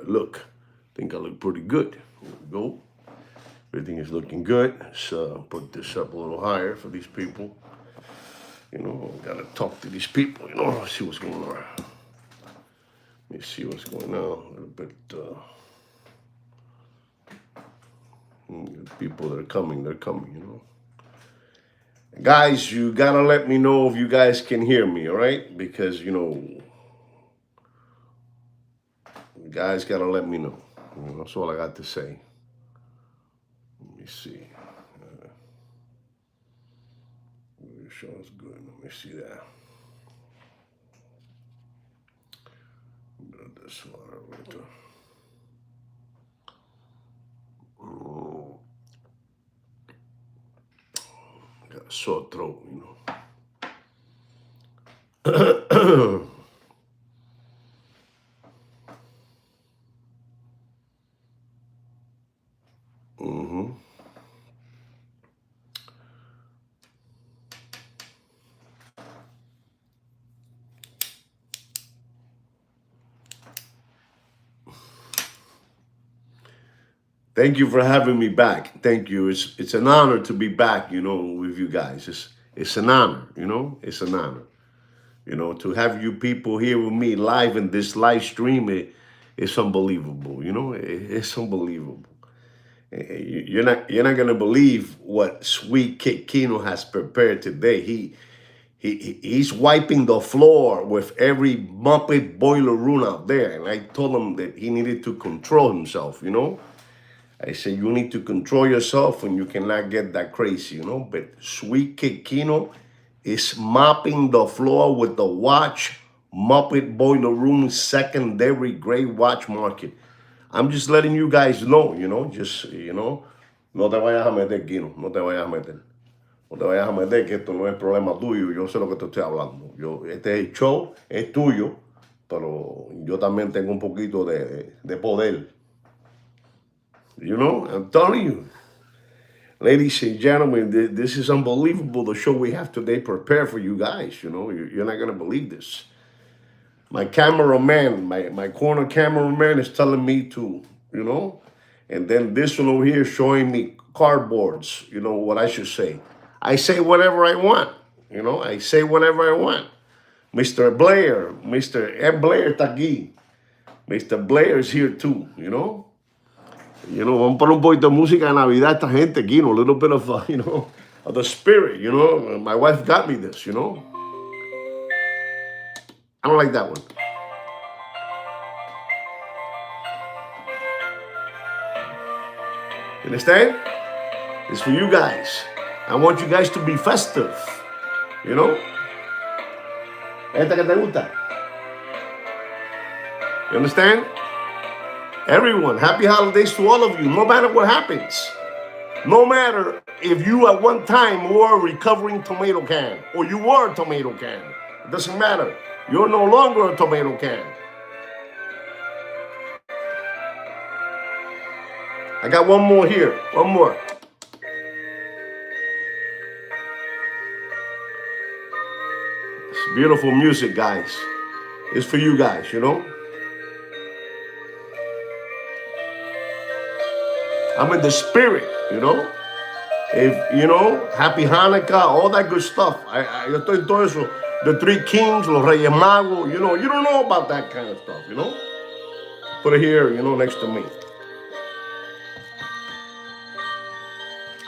look. I think I look pretty good. Here we go. Everything is looking good. Let's put this up a little higher for these people. You know, gotta talk to these people, you know, see what's going on. Let me see what's going on a little bit. The people that are coming, they're coming, you know. Guys, you gotta let me know if you guys can hear me, all right? Because, you know, you guys gotta let me know. You know, that's all I got to say. Let me see. Show's good. Let me see that. This one right there. Got a sore throat, you know. Thank you for having me back. Thank you. It's an honor to be back, you know, with you guys. It's an honor, you know. It's an honor, you know, to have you people here with me live in this live stream. It's unbelievable, you know. It's unbelievable. You're not gonna believe what Sweet Kid Kino has prepared today. He's wiping the floor with every Muppet boiler room out there, and I told him that he needed to control himself, you know. I said, you need to control yourself and you cannot get that crazy, you know. But Sweet Kid Kino is mopping the floor with the watch Muppet Boiler Room secondary grade watch market. I'm just letting you guys know, you know, just, you know, no te vayas a meter, Kino, no te vayas a meter. No te vayas a meter, que esto no es problema tuyo, yo sé lo que te estoy hablando. Este show es tuyo, pero yo también tengo un poquito de poder. You know, I'm telling you. Ladies and gentlemen, this is unbelievable, the show we have today prepared for you guys. You know, you're not going to believe this. My cameraman, my corner cameraman is telling me to, you know, and then this one over here showing me cardboards, you know, what I should say. I say whatever I want, you know, I say whatever I want. Mr. Blair, Mr. Ed Blair está aquí. Mr. Blair is here too, you know. You know, vamos a poner un poquito de música de Navidad a esta gente aquí, you know, a little bit of, you know, of the spirit, you know. My wife got me this, you know. I don't like that one. You understand? It's for you guys. I want you guys to be festive, you know. Esta que te gusta. You understand? Everyone, happy holidays to all of you, no matter what happens. No matter if you at one time were a recovering tomato can or you were a tomato can. It doesn't matter. You're no longer a tomato can. I got one more here. One more. It's beautiful music, guys. It's for you guys, you know. I'm in the spirit, you know. If, you know, happy Hanukkah, all that good stuff. Yo estoy todo eso. The Three Kings, los Reyes Magos, you know. You don't know about that kind of stuff, you know. Put it here, you know, next to me.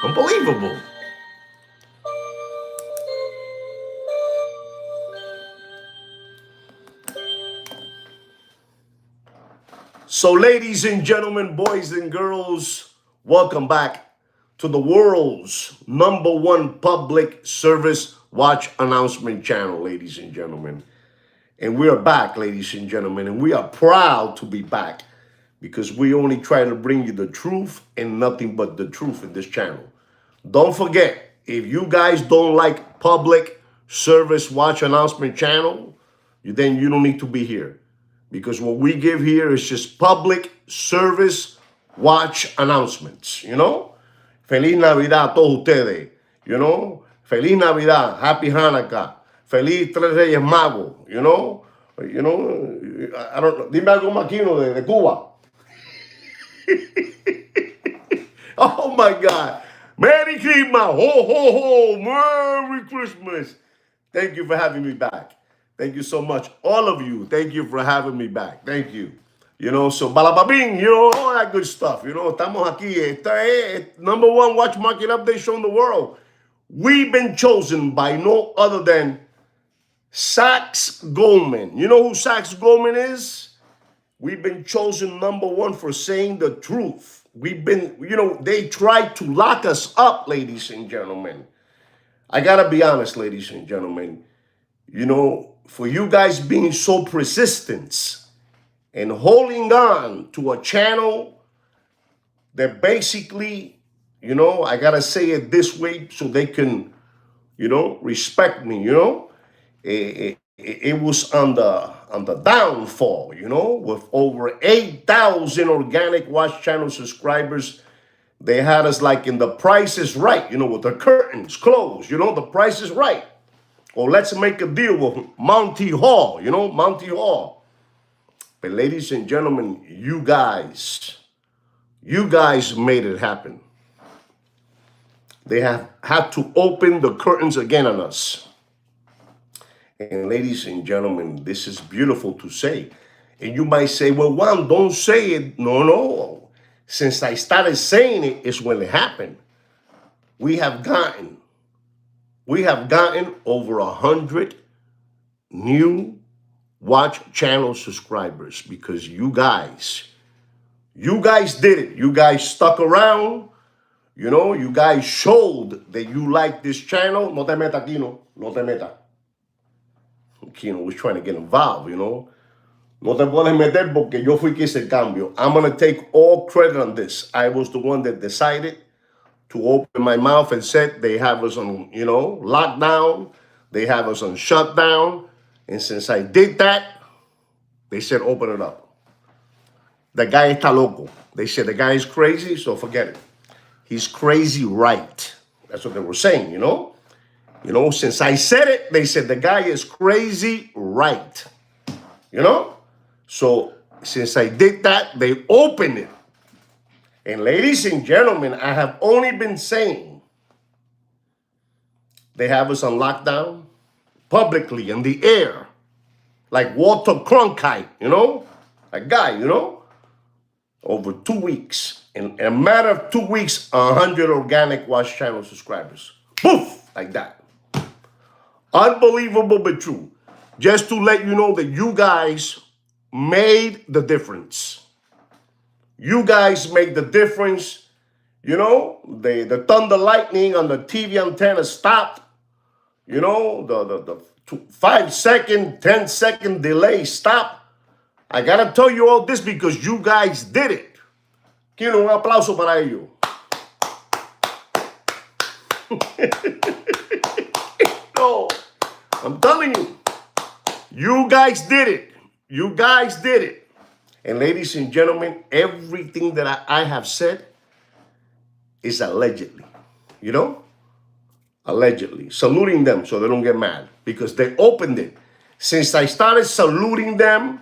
Unbelievable. So, ladies and gentlemen, boys and girls, welcome back to the world's #1 public service watch announcement channel, ladies and gentlemen. And we are back, ladies and gentlemen, and we are proud to be back because we only try to bring you the truth and nothing but the truth in this channel. Don't forget, if you guys don't like public service watch announcement channel, then you don't need to be here. Because what we give here is just public service watch announcements, you know? Feliz Navidad a todos ustedes, you know? Feliz Navidad, Happy Hanukkah, Feliz Tres Reyes Magos, you know? You know, I don't know. Dime algo más, Kino, de Cuba. Oh my God. Merry Christmas. Ho, ho, ho. Merry Christmas. Thank you for having me back. Thank you so much. All of you, thank you for having me back. Thank you. So balababing, all that good stuff. Estamos aquí. Esta es #1 watch market update show in the world. We've been chosen by no other than Sax Goldman. You know who Sax Goldman is? We've been chosen #1 for saying the truth. We've been, they tried to lock us up, ladies and gentlemen. I gotta be honest, ladies and gentlemen. For you guys being so persistent and holding on to a channel that basically, I gotta say it this way so they can, respect me. It was on the downfall, with over 8,000 organic watch channel subscribers. They had us like in The Price is Right, with the curtains closed, The Price is Right. Or let's make a deal with Monty Hall, Monty Hall. But ladies and gentlemen, you guys made it happen. They have had to open the curtains again on us. And ladies and gentlemen, this is beautiful to say. And you might say, well, Juan, don't say it. No. Since I started saying it is when it happened. We have gotten over 100 new watch channel subscribers because you guys did it. You guys stuck around. You guys showed that you like this channel. No te meta, Kino. No te meta. Kino was trying to get involved, No te puedes meter porque yo fui que hice el cambio. I'm going to take all credit on this. I was the one that decided to open my mouth and said they have us on, lockdown. They have us on shutdown. And since I did that, they said open it up. The guy está loco. They said the guy is crazy, so forget it. He's crazy right. That's what they were saying, Since I said it, they said the guy is crazy right. So since I did that, they opened it. And ladies and gentlemen, I have only been saying they have us on lockdown publicly in the air, like Walter Cronkite, a guy, over 2 weeks. In a matter of 2 weeks, 100 organic watch channel subscribers. Poof, like that. Unbelievable but true. Just to let you know that you guys made the difference. You guys make the difference. The thunder lightning on the TV antenna stopped. The 5 second, 10-second delay stopped. I gotta tell you all this because you guys did it. Quiero un aplauso para ello. No, I'm telling you, you guys did it. You guys did it. And ladies and gentlemen, everything that I have said is allegedly, allegedly. Saluting them so they don't get mad because they opened it. Since I started saluting them,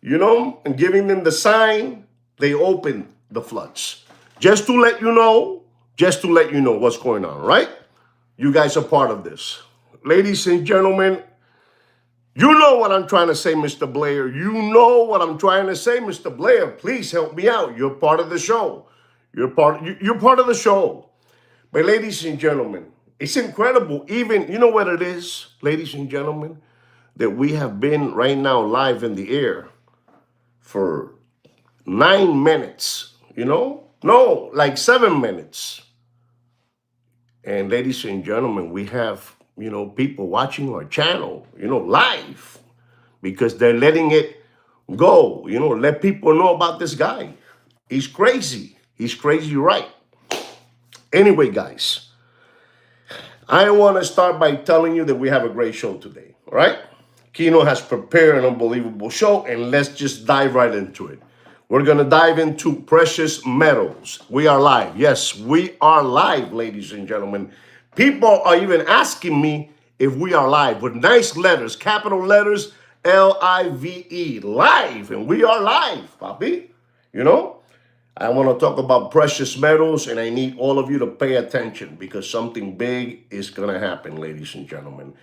and giving them the sign, they opened the floods. Just to let you know what's going on, right? You guys are part of this. Ladies and gentlemen, you know what I'm trying to say, Mr. Blair. You know what I'm trying to say, Mr. Blair. Please help me out. You're part of the show. You're part of the show. But ladies and gentlemen, it's incredible. Even, you know what it is, ladies and gentlemen, that we have been right now live in the air for 9 minutes, No, like 7 minutes. And ladies and gentlemen, we have, people watching our channel, live because they're letting it go, let people know about this guy. He's crazy. He's crazy right. Anyway, guys, I want to start by telling you that we have a great show today, all right? Kino has prepared an unbelievable show, and let's just dive right into it. We're going to dive into precious metals. We are live. Yes, we are live, ladies and gentlemen. People are even asking me if we are live with nice letters, capital letters, Live, live. And we are live, papi. I want to talk about precious metals, and I need all of you to pay attention because something big is going to happen, ladies and gentlemen.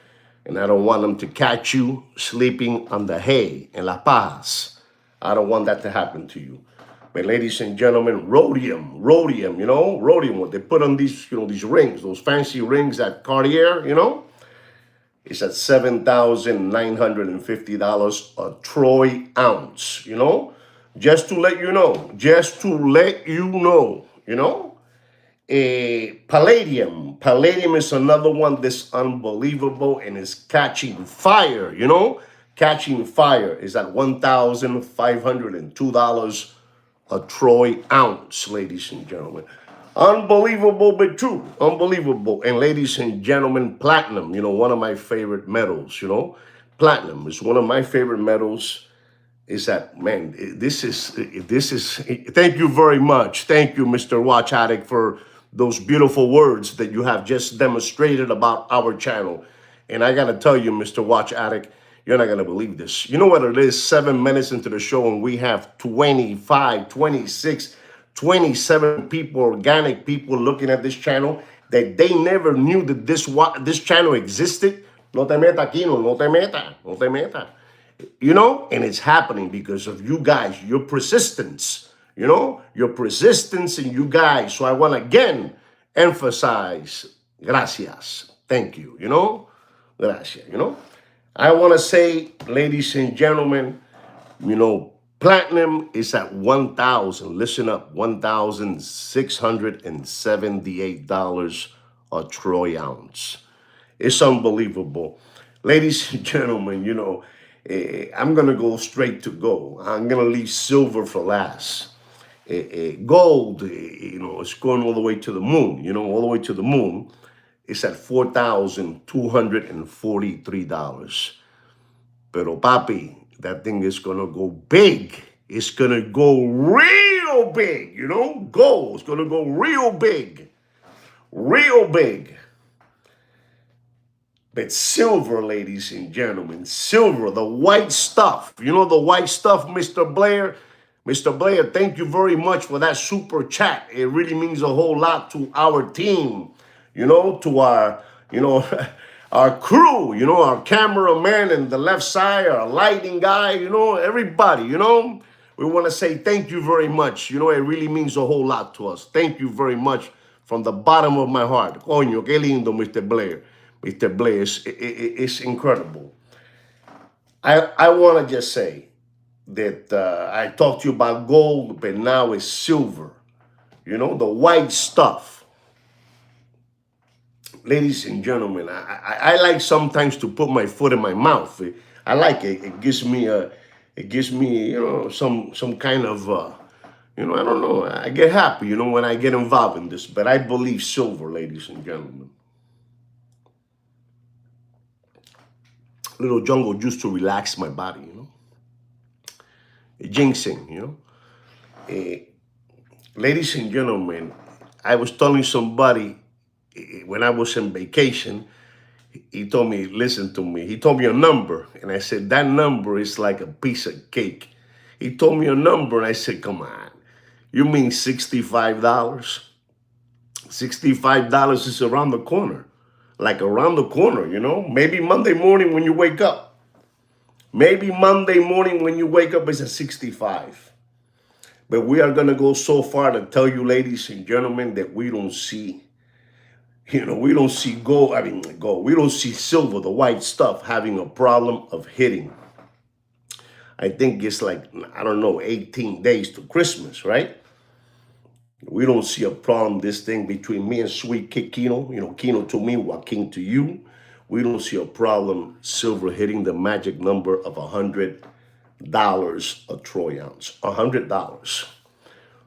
And I don't want them to catch you sleeping on the hay in La Paz. I don't want that to happen to you. But ladies and gentlemen, rhodium, rhodium, what they put on these, these rings, those fancy rings at Cartier, it's at $7,950 a troy ounce, just to let you know, Palladium. Palladium is another one that's unbelievable and is catching fire, Catching fire is at $1,502 a troy ounce, ladies and gentlemen. Unbelievable, but true. Unbelievable. And ladies and gentlemen, platinum, one of my favorite metals, Platinum is one of my favorite metals. Is that, man, this is, thank you very much. Thank you, Mr. Watch Addict, for those beautiful words that you have just demonstrated about our channel. And I got to tell you, Mr. Watch Addict, you're not going to believe this. You know what it is? 7 minutes into the show and we have 25, 26, 27 people, organic people looking at this channel that they never knew that this channel existed. No te meta, Kino, no te meta, no te meta. And it's happening because of you guys, your persistence, your persistence in you guys. So I want to again emphasize, gracias, thank you, gracias, I want to say, ladies and gentlemen, platinum is at 1,000, listen up, $1,678 a troy ounce. It's unbelievable. Ladies and gentlemen, I'm going to go straight to gold. I'm going to leave silver for last. Gold, it's going all the way to the moon, all the way to the moon. It's at $4,243. Pero papi, that thing is going to go big. It's going to go real big, Gold is going to go real big. Real big. But silver, ladies and gentlemen, silver, the white stuff. The white stuff, Mr. Blair? Mr. Blair, thank you very much for that super chat. It really means a whole lot to our team, to our, our crew, our cameraman and the left side, our lighting guy, everybody, We want to say thank you very much. It really means a whole lot to us. Thank you very much from the bottom of my heart. Coño, qué lindo, Mr. Blair. Mr. Blair, it's incredible. I want to just say that I talked to you about gold, but now it's silver. The white stuff. Ladies and gentlemen, I like sometimes to put my foot in my mouth. I like it. It gives me some kind of I don't know. I get happy, when I get involved in this. But I believe silver, ladies and gentlemen. Little jungle juice to relax my body, Ginseng, ladies and gentlemen, I was telling somebody when I was on vacation, he told me, listen to me. He told me a number, and I said, that number is like a piece of cake. He told me a number, and I said, come on, you mean $65? $65 is around the corner. Like around the corner, Maybe Monday morning when you wake up. Maybe Monday morning when you wake up is at 65. But we are going to go so far to tell you, ladies and gentlemen, that we don't see, we don't see gold. We don't see silver, the white stuff, having a problem of hitting. I think it's like, 18 days to Christmas, right? We don't see a problem, this thing between me and Sweet Kino, Kino to me, Joaquin to you. We don't see a problem silver hitting the magic number of $100 a troy ounce, $100.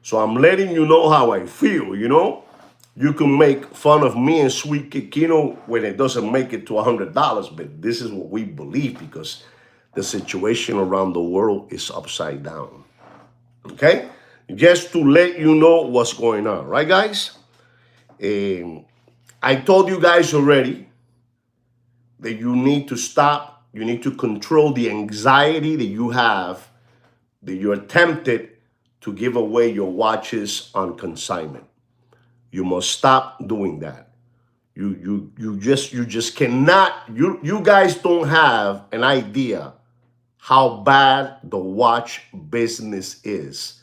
So I'm letting you know how I feel, You can make fun of me and Sweet Kino when it doesn't make it to $100, but this is what we believe because the situation around the world is upside down, okay? Just to let you know what's going on, right, guys? I told you guys already that you need to stop, you need to control the anxiety that you have, that you're tempted to give away your watches on consignment. You must stop doing that. You just cannot. You guys don't have an idea how bad the watch business is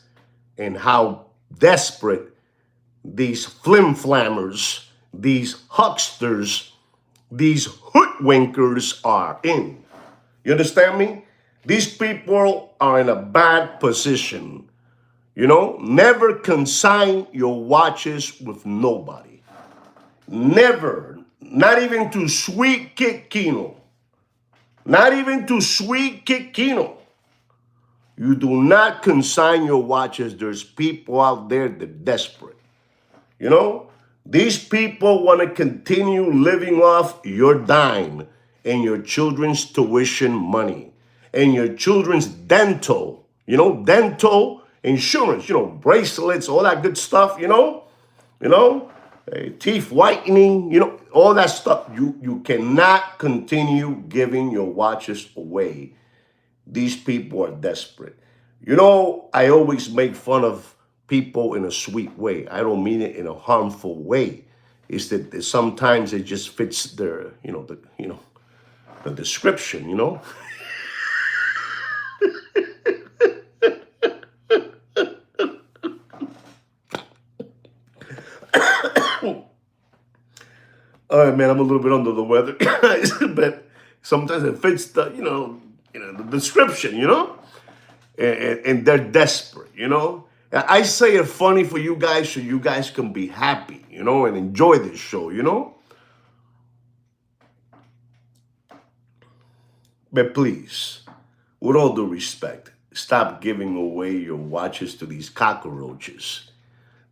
and how desperate these flim-flammers, these hucksters, these hoodwinkers are in. You understand me? These people are in a bad position. Never consign your watches with nobody. Never. Not even to Sweet Kid Kino. Not even to Sweet Kid Kino. You do not consign your watches. There's people out there that are desperate. These people want to continue living off your dime and your children's tuition money and your children's dental insurance, bracelets, all that good stuff, teeth whitening, all that stuff. You cannot continue giving your watches away. These people are desperate. I always make fun of people in a sweet way. I don't mean it in a harmful way. It's that sometimes it just fits their, the description, All right, man, I'm a little bit under the weather, guys, but sometimes it fits the, the description, and they're desperate, I say it funny for you guys so you guys can be happy, and enjoy this show, But please, with all due respect, stop giving away your watches to these cockroaches.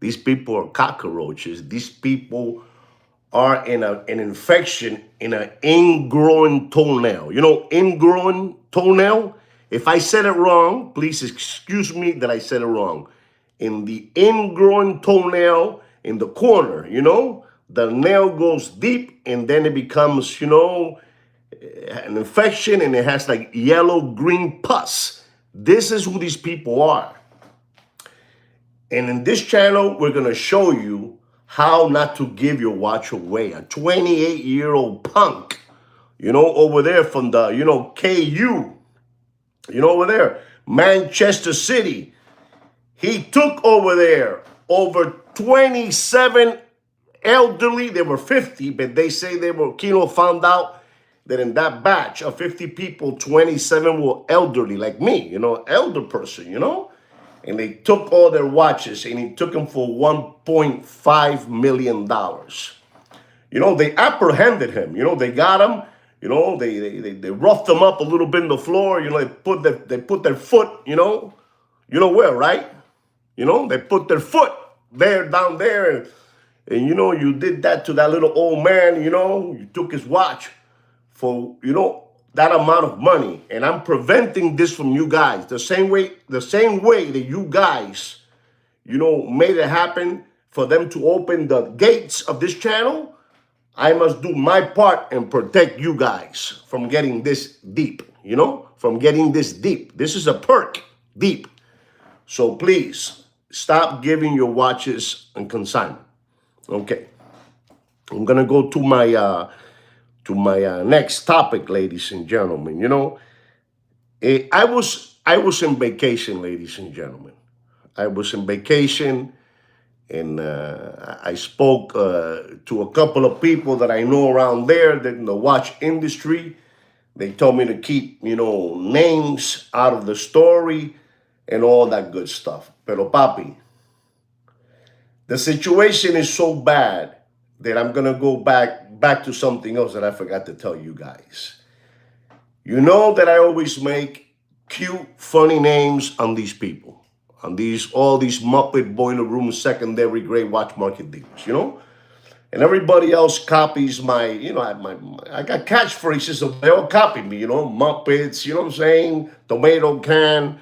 These people are cockroaches. These people are in an infection in an ingrown toenail. Ingrown toenail? If I said it wrong, please excuse me that I said it wrong. In the ingrown toenail in the corner, the nail goes deep and then it becomes, an infection and it has like yellow-green pus. This is who these people are. And in this channel, we're going to show you how not to give your watch away. A 28-year-old punk, over there from the, KU, over there, Manchester City. He took over there over 27 elderly. They were 50, but they say Kino found out that in that batch of 50 people, 27 were elderly, like me, elder person, And they took all their watches and he took them for $1.5 million. They apprehended him. They got him. They roughed him up a little bit in the floor. They put their foot, where, right? They put their foot down there. And you did that to that little old man, you took his watch for, that amount of money. And I'm preventing this from you guys. The same way that you guys, made it happen for them to open the gates of this channel, I must do my part and protect you guys from getting this deep, from getting this deep. This is a perk deep. So please stop giving your watches on consignment. Okay. I'm going to go to my next topic, ladies and gentlemen. I was in vacation, ladies and gentlemen. I was in vacation, and I spoke to a couple of people that I know around there that in the watch industry. They told me to keep, names out of the story and all that good stuff. Pero papi, the situation is so bad that I'm going to go back to something else that I forgot to tell you guys. You know that I always make cute, funny names on these people, on all these Muppet Boiler Room secondary grade watch market dealers, And everybody else copies my, I got catchphrases, so they all copy me, Muppets, what I'm saying? Tomato can,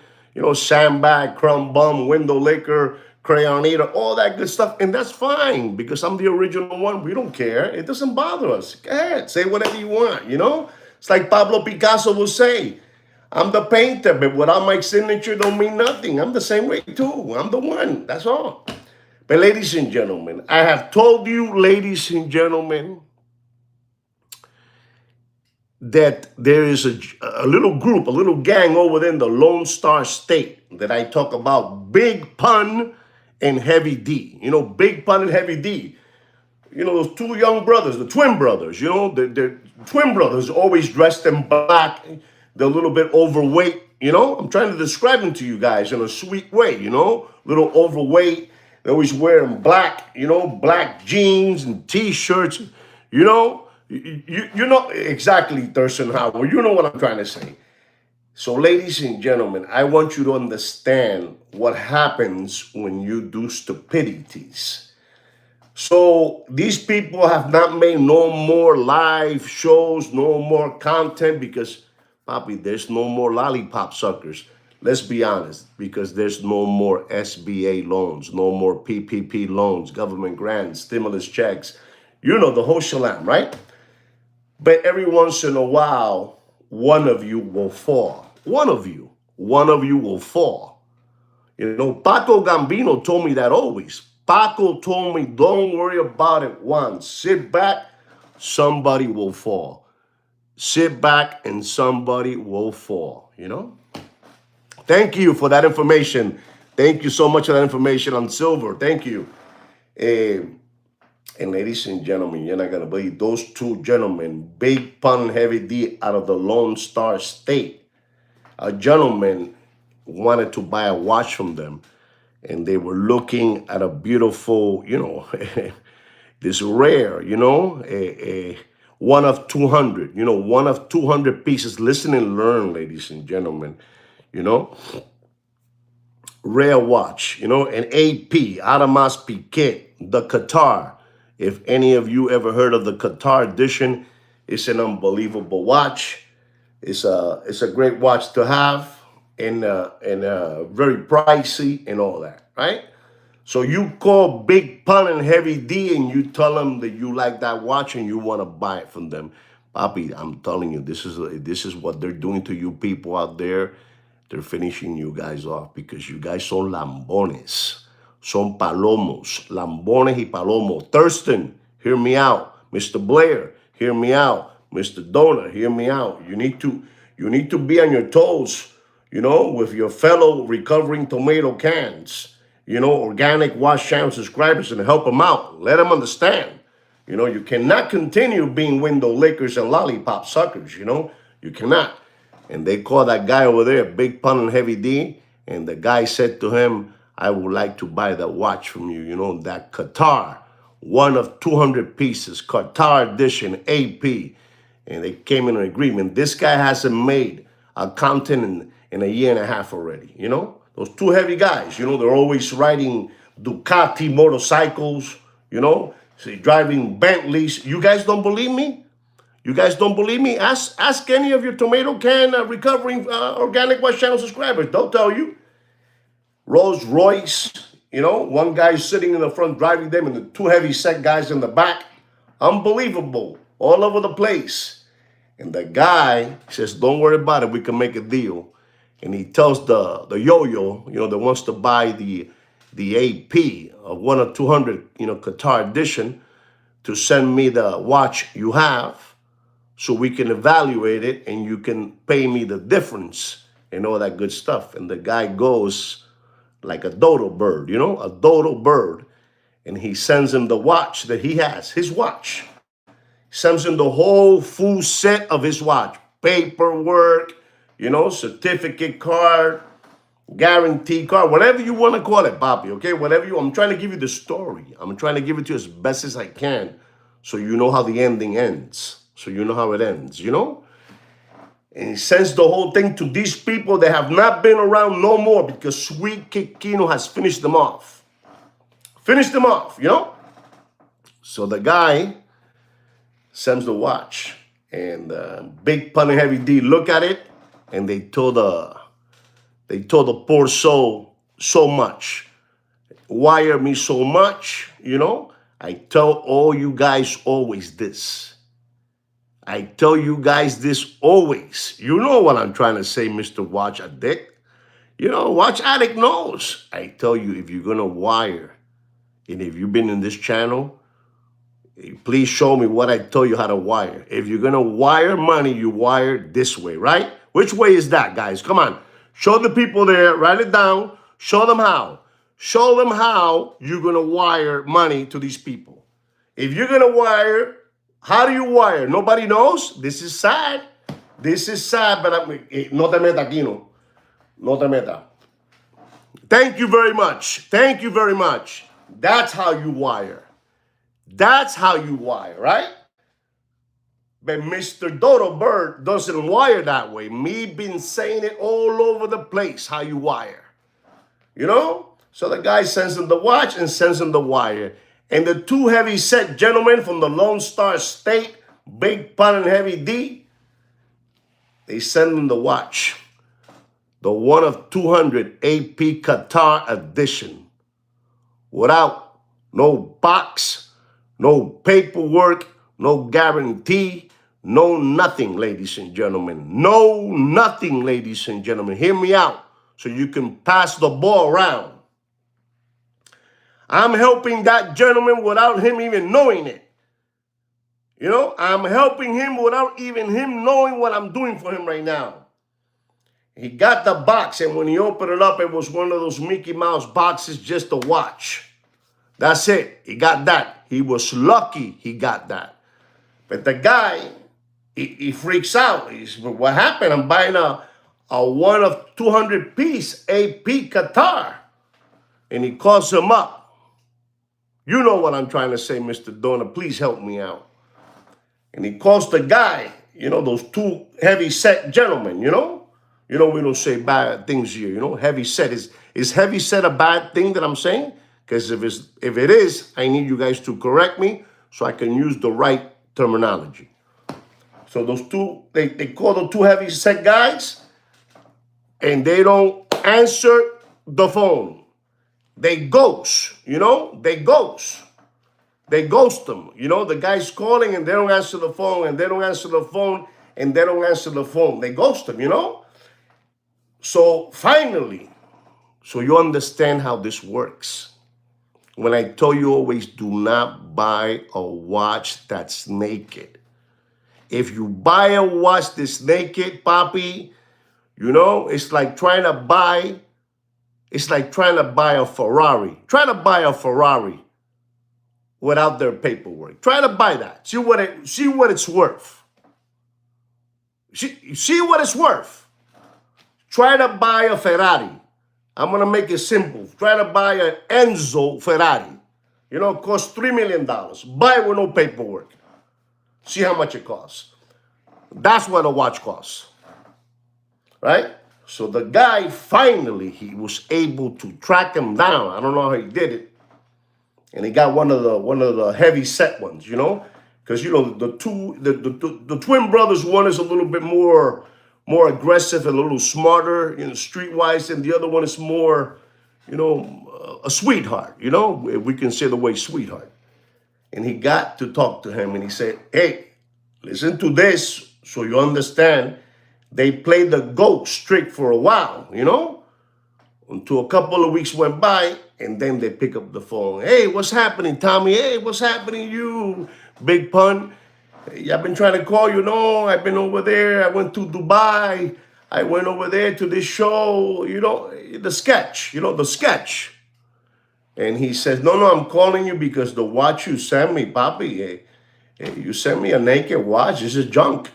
sandbag, crumb bum, window licker, crayon eater, all that good stuff. And that's fine because I'm the original one. We don't care. It doesn't bother us. Go ahead. Say whatever you want, It's like Pablo Picasso will say, I'm the painter, but without my signature don't mean nothing. I'm the same way too. I'm the one. That's all. But ladies and gentlemen, I have told you, ladies and gentlemen, that there is a little group, a little gang over there in the Lone Star State that I talk about, Big Pun and Heavy D. You know, Big Pun and Heavy D. You know, those two young brothers, the twin brothers, you know, they're twin brothers, always dressed in black. They're a little bit overweight, you know. I'm trying to describe them to you guys in a sweet way, you know, a little overweight. They're always wearing black, you know, black jeans and T-shirts, you know. You know exactly, Thurston Howard. You know what I'm trying to say. So, ladies and gentlemen, I want you to understand what happens when you do stupidities. So these people have not made no more live shows, no more content because, Papi, there's no more lollipop suckers. Let's be honest, because there's no more SBA loans, no more PPP loans, government grants, stimulus checks. You know, the whole shalam, right? But every once in a while, one of you will fall. One of you will fall. You know, Paco Gambino told me that always. Paco told me, don't worry about it once. Sit back, somebody will fall. Sit back and somebody will fall, you know? Thank you for that information. Thank you so much for that information on silver. Thank you. And ladies and gentlemen, you're not going to believe those two gentlemen, Big Pun and Heavy D out of the Lone Star State. A gentleman wanted to buy a watch from them, and they were looking at a beautiful, you know, this rare, you know, a one of 200, you know, one of 200 pieces. Listen and learn, ladies and gentlemen, you know, rare watch, you know, an AP, Adamas Piquet, the Qatar. If any of you ever heard of the Qatar edition, it's an unbelievable watch. It's a great watch to have, and very pricey and all that, right? So you call Big Pun and Heavy D and you tell them that you like that watch and you want to buy it from them. Papi, I'm telling you, this is what they're doing to you people out there. They're finishing you guys off because you guys son lambones. Son palomos. Lambones y palomos. Thurston, hear me out. Mr. Blair, hear me out. Mr. Donor, hear me out. You need to be on your toes, you know, with your fellow recovering tomato cans, you know, organic Wash Channel subscribers, and help them out. Let them understand. You know, you cannot continue being window lickers and lollipop suckers, you know. You cannot. And they call that guy over there, Big Pun and Heavy D, and the guy said to him, I would like to buy that watch from you, you know, that Qatar, one of 200 pieces, Qatar edition, AP. And they came in an agreement. This guy hasn't made a content in a year and a half already, you know? Those two heavy guys, you know, they're always riding Ducati motorcycles, you know, so driving Bentleys. You guys don't believe me? You guys don't believe me? Ask any of your tomato can recovering organic West Channel subscribers. They'll tell you. Rolls Royce, you know, one guy sitting in the front driving them and the two heavy set guys in the back. Unbelievable. All over the place. And the guy says, don't worry about it. We can make a deal. And he tells the yo-yo, you know, that wants to buy the AP of one of 200, you know, Qatar edition to send me the watch you have so we can evaluate it and you can pay me the difference and all that good stuff. And the guy goes like a dodo bird, you know, a dodo bird. And he sends him the watch that he has, his watch. Sends him the whole full set of his watch. Paperwork, you know, certificate card, guarantee card, whatever you want to call it, Papi, okay? I'm trying to give you the story. I'm trying to give it to you as best as I can so you know how the ending ends. So you know how it ends, you know? And he sends the whole thing to these people that have not been around no more because Sweet Kikino has finished them off. Finished them off, you know? So the guy sends the watch, and Big Pun and Heavy D look at it, and they told the poor soul so much. Wire me so much, you know? I tell all you guys always this. I tell you guys this always. You know what I'm trying to say, Mr. Watch Addict. You know, Watch Addict knows. I tell you, if you're going to wire, and if you've been in this channel, please show me what I tell you how to wire. If you're going to wire money, you wire this way, right? Which way is that, guys? Come on. Show the people there. Write it down. Show them how. Show them how you're going to wire money to these people. If you're going to wire, how do you wire? Nobody knows. This is sad. This is sad, but no te meta aquí, no. No te meta. Thank you very much. Thank you very much. That's how you wire. That's how you wire, right? But Mr. Dodo Bird doesn't wire that way. Me been saying it all over the place, how you wire. You know? So the guy sends him the watch and sends him the wire. And the two heavy-set gentlemen from the Lone Star State, Big Pun and Heavy D, they send him the watch. The 1 of 200 AP Qatar edition. Without no box, no paperwork, no guarantee, no nothing, ladies and gentlemen. No nothing, ladies and gentlemen. Hear me out so you can pass the ball around. I'm helping that gentleman without him even knowing it. You know, I'm helping him without even him knowing what I'm doing for him right now. He got the box, and when he opened it up, it was one of those Mickey Mouse boxes, just a watch. That's it. He got that. He was lucky he got that. But the guy, he freaks out. He's, what happened? I'm buying a 1 of 200 piece AP Qatar. And he calls him up. You know what I'm trying to say, Mr. Donor. Please help me out. And he calls the guy, you know, those two heavy-set gentlemen, you know? You know, we don't say bad things here, you know? Heavy-set. Is heavy-set a bad thing that I'm saying? Because if it is, I need you guys to correct me so I can use the right terminology. So those two, they call the two heavy-set guys, and they don't answer the phone. They ghost, you know? They ghost. They ghost them. You know, the guy's calling and they don't answer the phone, and they don't answer the phone, and they don't answer the phone. They ghost them, you know? So finally, so you understand how this works. When I tell you always do not buy a watch that's naked. If you buy a watch that's naked, papi, you know, it's like trying to buy a Ferrari. Try to buy a Ferrari without their paperwork. Try to buy that. See what it's worth. See what it's worth. Try to buy a Ferrari. I'm going to make it simple. Try to buy an Enzo Ferrari. You know, it costs $3 million. Buy it with no paperwork. See how much it costs. That's what a watch costs. Right? So the guy finally, he was able to track him down. I don't know how he did it. And he got one of the heavy set ones, you know? Because, you know, the twin brothers, one is a little bit more aggressive and a little smarter, you know, streetwise, and the other one is more, you know, a sweetheart, you know? We can say the way sweetheart. And he got to talk to him, and he said, hey, listen to this so you understand. They played the ghost trick for a while, you know, until a couple of weeks went by, and then they pick up the phone. Hey, what's happening, Tommy? Hey, what's happening, you, Big Pun? Hey, I've been trying to call you. No, I've been over there. I went to Dubai. I went over there to this show, you know, the sketch. And he says, no, I'm calling you because the watch you sent me, Papi, you sent me a naked watch. This is junk.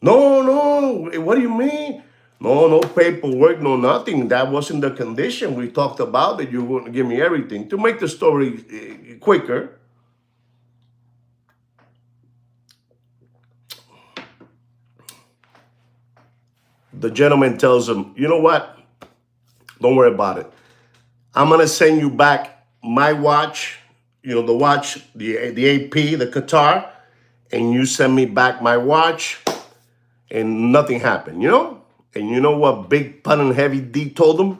No, what do you mean? No paperwork, no nothing. That wasn't the condition. We talked about that you were going to give me everything. To make the story quicker, the gentleman tells him, you know what? Don't worry about it. I'm going to send you back my watch, you know, the watch, the AP, the Qatar, and you send me back my watch. And nothing happened, you know? And you know what Big Pun and Heavy D told him?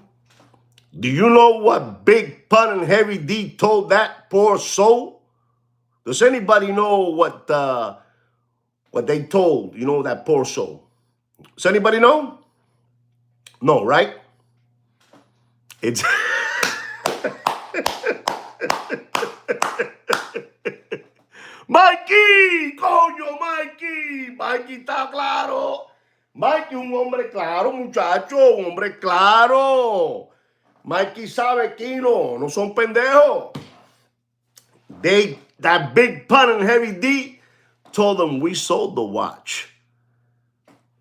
Do you know what Big Pun and Heavy D told that poor soul? Does anybody know what what they told, that poor soul. Does anybody know? No, right? It's Mikey, coño, Mikey. Mikey está claro. Mikey, un hombre claro, muchacho, un hombre claro. Mikey sabe, Kino, no son pendejos. That big pun and heavy D told them, we sold the watch.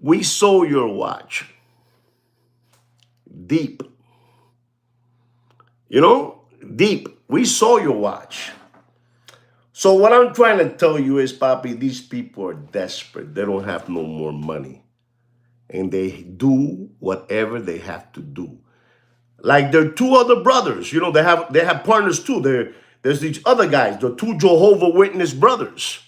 We sold your watch. Deep. Deep. We sold your watch. So what I'm trying to tell you is, Papi, these people are desperate. They don't have no more money. And they do whatever they have to do. Like there are two other brothers, they have partners too. There's these other guys, the two Jehovah Witness brothers.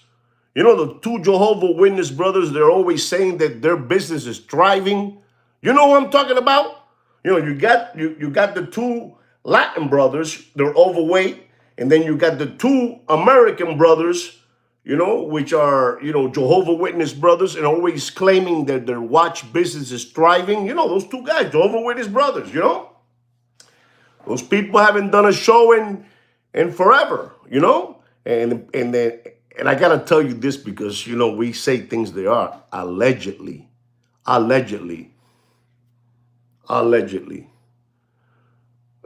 The two Jehovah Witness brothers, they're always saying that their business is thriving. You know what I'm talking about? You got the two Latin brothers, they're overweight, and then you got the two American brothers, which are, Jehovah Witness brothers, and always claiming that their watch business is thriving. Those two guys, Jehovah Witness brothers, Those people haven't done a show in forever, and I gotta tell you this because we say things they are allegedly.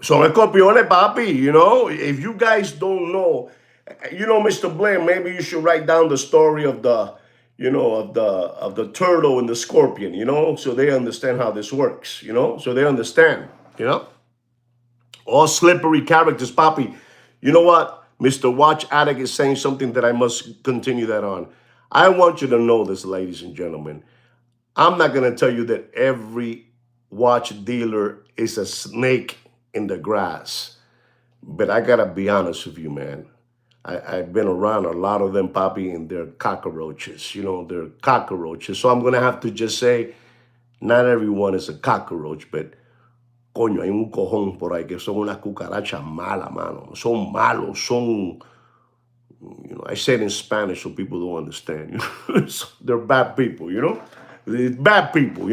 So copiones, papi, if you guys don't know, Mr. Blair, maybe you should write down the story of the of the turtle and the scorpion, so they understand how this works, so they understand, all slippery characters, papi. You know what? Mr. Watch Addict is saying something that I must continue that on. I want you to know this, ladies and gentlemen. I'm not going to tell you that every watch dealer is a snake in the grass. But I got to be honest with you, man. I've been around a lot of them, papi, and they're cockroaches. They're cockroaches. So I'm going to have to just say, not everyone is a cockroach, but coño, hay un cojón por ahí que son unas cucarachas malas, mano. Son malos, son, I say it in Spanish so people don't understand. They're bad people, It's bad people,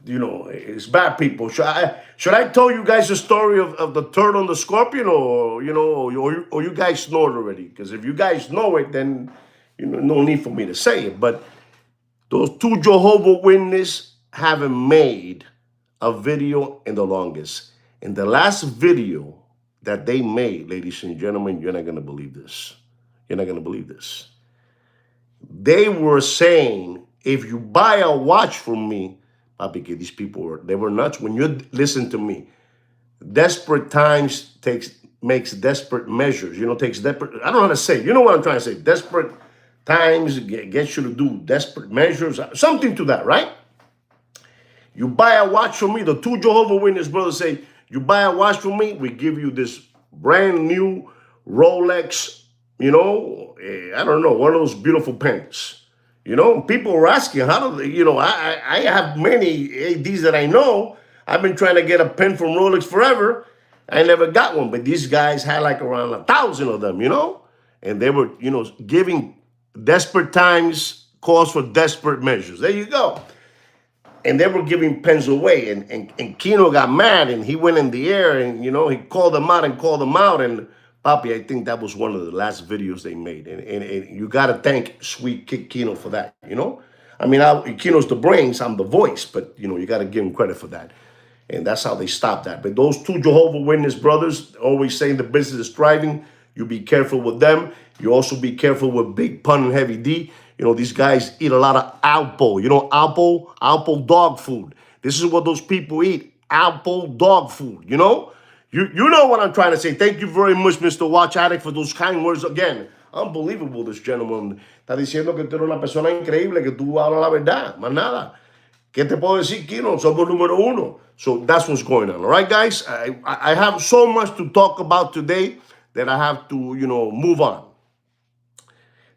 it's bad people. Should I tell you guys the story of the turtle and the scorpion, or you guys know it already? Because if you guys know it, then no need for me to say it. But those two Jehovah Witnesses haven't made a video in the longest. In the last video that they made, ladies and gentlemen, you're not going to believe this. You're not going to believe this. They were saying, if you buy a watch from me, papi, these people they were nuts. When you listen to me, desperate times makes desperate measures. Takes desperate. I don't know how to say. You know what I'm trying to say? Desperate times gets you to do desperate measures. Something to that, right? You buy a watch from me, the two Jehovah Witness brothers say, you buy a watch from me, we give you this brand new Rolex, I don't know, one of those beautiful pens. People were asking, how do they, I have many ADs that I know. I've been trying to get a pen from Rolex forever. I never got one, but these guys had like around 1,000 of them, and they were, giving desperate times calls for desperate measures. There you go. And they were giving pens away, and Kino got mad, and he went in the air, and he called them out, and papi, I think that was one of the last videos they made, and you gotta thank Sweet Kid Kino for that, I mean, Kino's the brains, I'm the voice, but you gotta give him credit for that, and that's how they stopped that. But those two Jehovah Witness brothers always saying the business is thriving. You be careful with them. You also be careful with Big Pun and Heavy D. These guys eat a lot of Alpo. Alpo dog food. This is what those people eat. Alpo dog food, You know what I'm trying to say. Thank you very much, Mr. Watch Addict, for those kind words again. Unbelievable, this gentleman. Está diciendo que tú eres una persona increíble, que tú hablas la verdad. Más nada. ¿Qué te puedo decir, Kino? Somos número uno. So that's what's going on. All right, guys? I have so much to talk about today that I have to, move on.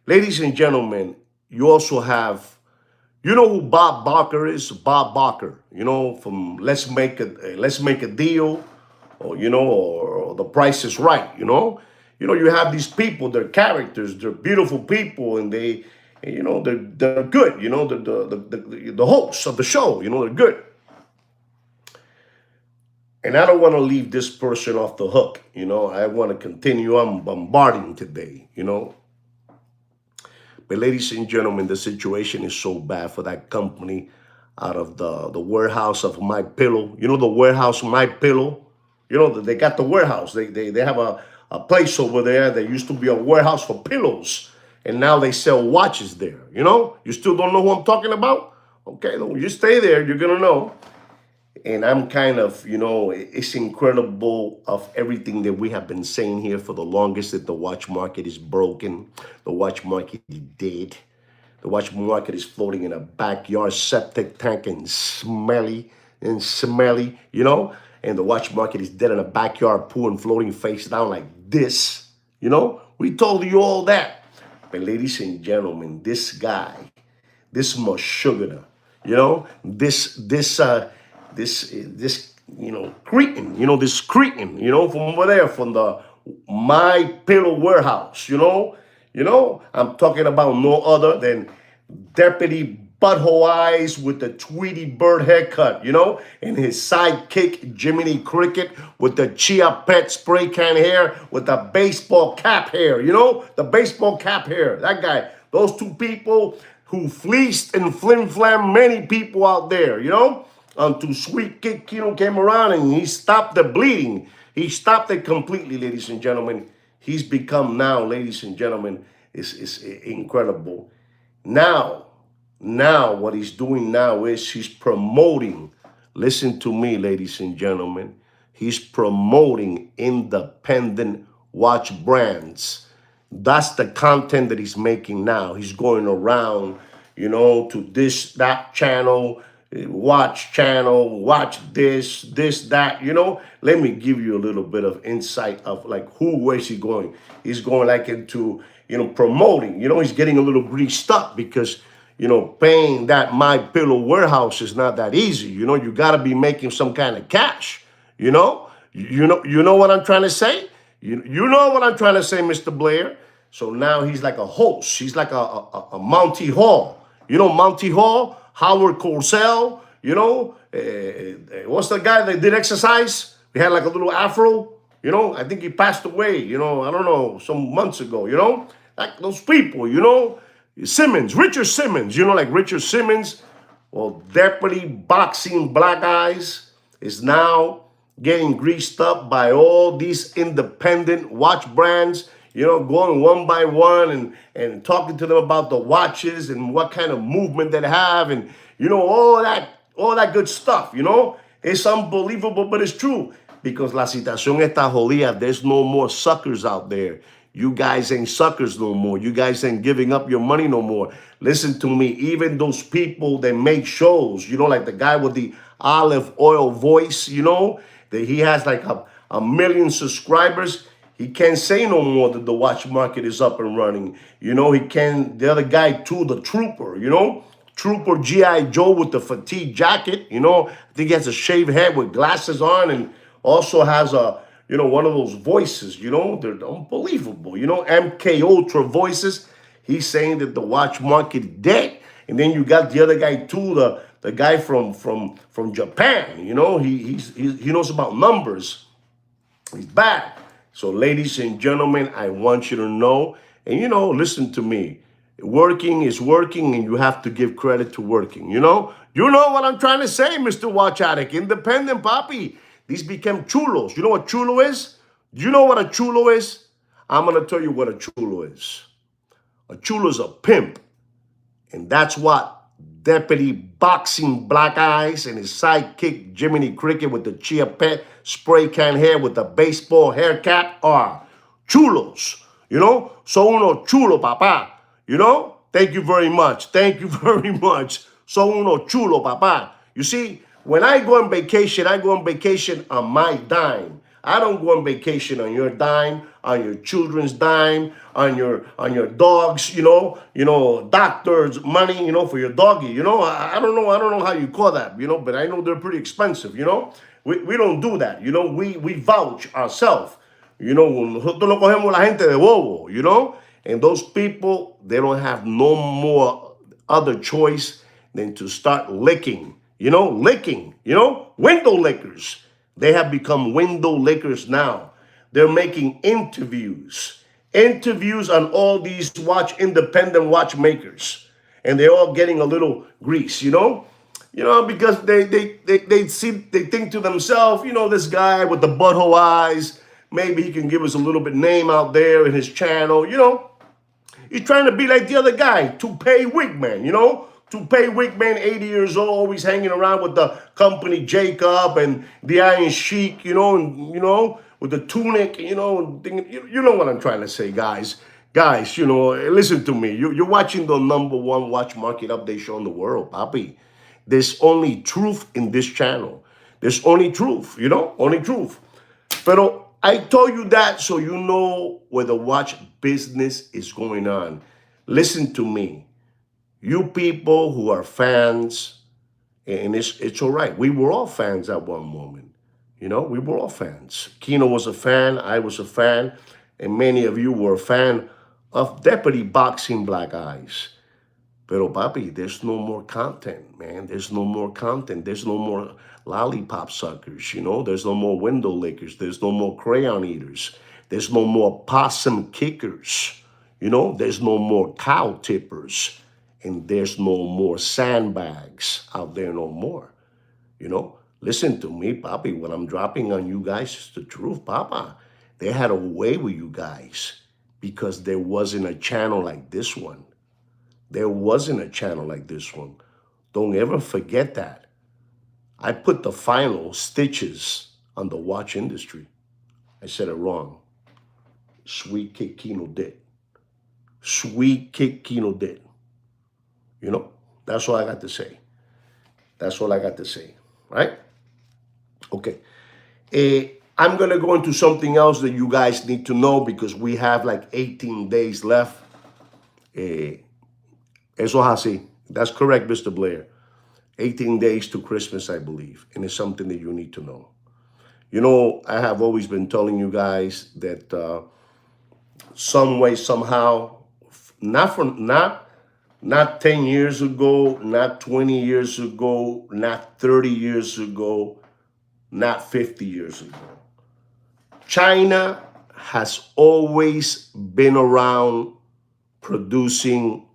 Ladies and gentlemen, you also have, who Bob Barker is? Bob Barker, from Let's Make a Deal, or or The Price is Right. You have these people, they're characters, they're beautiful people, and they And, they're good. The hosts of the show, they're good. And I don't want to leave this person off the hook. I want to continue on bombarding today. But ladies and gentlemen, the situation is so bad for that company out of the warehouse of My Pillow. The warehouse My Pillow. They got the warehouse. They have a place over there that used to be a warehouse for pillows, and now they sell watches there. You still don't know who I'm talking about? Okay, you stay there. You're gonna know. And I'm kind of, it's incredible of everything that we have been saying here for the longest, that the watch market is broken. The watch market is dead. The watch market is floating in a backyard septic tank and smelly, and the watch market is dead in a backyard pool and floating face down like this. We told you all that. But ladies and gentlemen, this guy, this Meshuggah, this cretin, this cretin, from over there, from the My Pillow warehouse, I'm talking about no other than Deputy Butthole Eyes with the Tweety Bird haircut, and his sidekick Jiminy Cricket with the Chia Pet spray can hair with the baseball cap hair, the baseball cap hair. That guy, those two people who fleeced and flim-flam many people out there, until Sweet Kid Kino came around and he stopped the bleeding. He stopped it completely, ladies and gentlemen. He's become now, ladies and gentlemen, is incredible. Now, what he's doing now is he's promoting, listen to me, ladies and gentlemen, he's promoting independent watch brands. That's the content that he's making now. He's going around, to that channel, watch this, that, Let me give you a little bit of insight of like where's he going? He's going like into, promoting, he's getting a little greased up because, paying that My Pillow warehouse is not that easy. You got to be making some kind of cash, you know what I'm trying to say? You know what I'm trying to say, Mr. Blair. So now he's like a host. He's like a Monty Hall. Monty Hall, Howard Cosell, what's the guy that did exercise? He had like a little afro, I think he passed away, I don't know, some months ago, like those people, Simmons, Richard Simmons, like Richard Simmons. Well, Deputy Boxing Black Eyes is now getting greased up by all these independent watch brands, going one by one and talking to them about the watches and what kind of movement they have and, all that good stuff, It's unbelievable, but it's true because la situación está jodida. There's no more suckers out there. You guys ain't suckers no more. You guys ain't giving up your money no more. Listen to me. Even those people that make shows, like the guy with the olive oil voice, that he has like a million subscribers. He can't say no more that the watch market is up and running. He can, the other guy too, the Trooper, Trooper G.I. Joe with the fatigue jacket, I think he has a shaved head with glasses on and also has a, one of those voices, they're unbelievable, MK Ultra voices. He's saying that the watch market is dead. And then you got the other guy too, the guy from Japan, he knows about numbers. He's bad. So ladies and gentlemen, I want you to know, and listen to me. Working is working and you have to give credit to working, You know what I'm trying to say, Mr. Watch Addict. Independent, papi. These became chulos. You know what chulo is? Do you know what a chulo is? I'm going to tell you what a chulo is. A chulo is a pimp. And that's what Deputy Boxing Black Eyes and his sidekick Jiminy Cricket with the Chia Pet spray can hair with the baseball hair cap are chulos. So uno chulo, papá. Thank you very much. Thank you very much. So uno chulo, papá. You see, when I go on vacation, I go on vacation on my dime. I don't go on vacation on your dime, on your children's dime, on your dogs, doctor's money, for your doggy, I don't know how you call that, but I know they're pretty expensive, We don't do that, we vouch ourselves, nosotros no cogemos la gente de bobo, And those people, they don't have no more other choice than to start licking, window lickers. They have become window lickers now. They're making interviews on all these independent watchmakers, and they're all getting a little grease, because they think to themselves, this guy with the butthole eyes, maybe he can give us a little bit name out there in his channel, He's trying to be like the other guy, Toupee Wigman, Toupee Wigman, 80 years old, always hanging around with the company Jacob and the Iron Sheik, with the tunic, you know what I'm trying to say, guys. Guys, listen to me. You're watching the #1 watch market update show in the world, papi. There's only truth in this channel. There's only truth, only truth. Pero I told you that so you know where the watch business is going on. Listen to me. You people who are fans, and it's all right. We were all fans at one moment. We were all fans. Kino was a fan, I was a fan, and many of you were a fan of Deputy Boxing Black Eyes. Pero papi, there's no more content, man. There's no more content. There's no more lollipop suckers, There's no more window lickers. There's no more crayon eaters. There's no more possum kickers, There's no more cow tippers. And there's no more sandbags out there no more, Listen to me, papi. What I'm dropping on you guys is the truth, papa. They had a way with you guys because there wasn't a channel like this one. There wasn't a channel like this one. Don't ever forget that. I put the final stitches on the watch industry. I said it wrong. Sweet kick Kino did. Sweet kick Kino did. That's all I got to say. That's all I got to say, right? Okay. I'm going to go into something else that you guys need to know because we have like 18 days left. Eso es así. That's correct, Mr. Blair. 18 days to Christmas, I believe. And it's something that you need to know. I have always been telling you guys that some way, somehow, not 10 years ago, not 20 years ago, not 30 years ago, not 50 years ago. China has always been around producing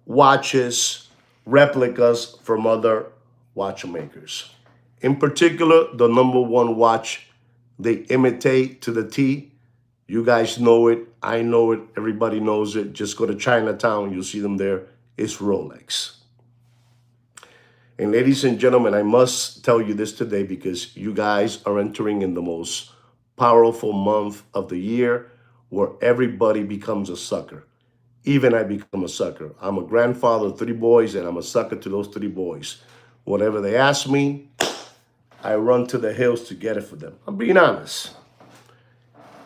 watches, replicas from other watchmakers. In particular, the #1 watch they imitate to the T. You guys know it. I know it. Everybody knows it. Just go to Chinatown. You'll see them there. It's Rolex. And ladies and gentlemen, I must tell you this today because you guys are entering in the most powerful month of the year where everybody becomes a sucker. Even I become a sucker. I'm a grandfather of 3 boys, and I'm a sucker to those 3 boys. Whatever they ask me, I run to the hills to get it for them. I'm being honest.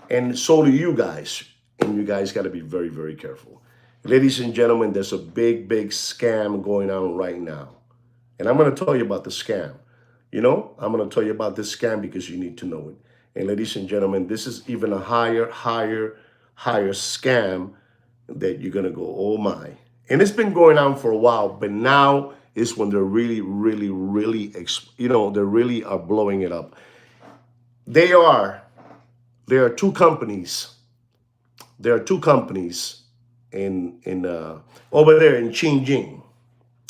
And so do you guys. And you guys got to be very, very careful. Ladies and gentlemen, there's a big, big scam going on right now. And I'm going to tell you about the scam. I'm going to tell you about this scam because you need to know it. And ladies and gentlemen, this is even a higher scam that you're going to go, oh my. And it's been going on for a while, but now is when they're really, really, really, they really are blowing it up. There are 2 companies. There are 2 companies in over there in Xinjiang.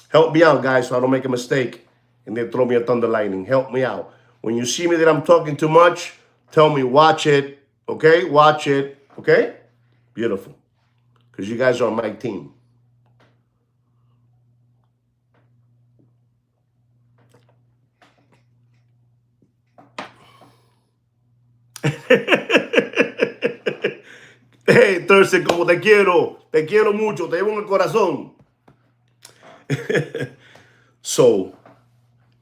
Help me out, guys, so I don't make a mistake and they throw me a thunder lightning. Help me out. When you see me that I'm talking too much, tell me, watch it, okay? Watch it, okay? Beautiful. Because you guys are on my team. Hey, Thursday, como te quiero mucho, te llevo en el corazón. So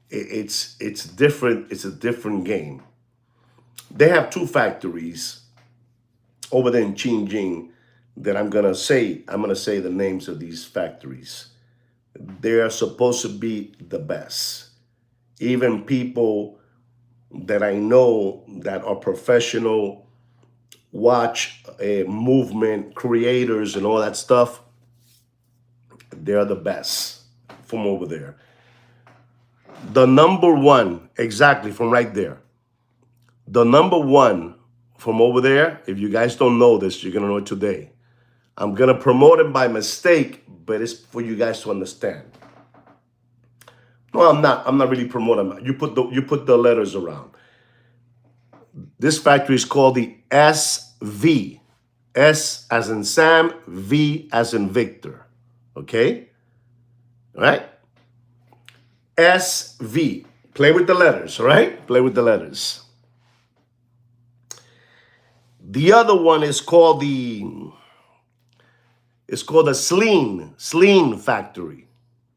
it's different. It's a different game. They have 2 factories over there in Xinjiang that I'm gonna say the names of these factories. They are supposed to be the best. Even people that I know that are professional watch movement creators and all that stuff, they're the best from over there. The number one, exactly from right there. The number one from over there, if you guys don't know this, you're going to know it today. I'm going to promote it by mistake, but it's for you guys to understand. No, I'm not. I'm not really promoting. You put the letters around. This factory is called the SV. S as in Sam, V as in Victor. Okay? All right? SV. Play with the letters, all right? Play with the letters. The other one is called the Sleen factory.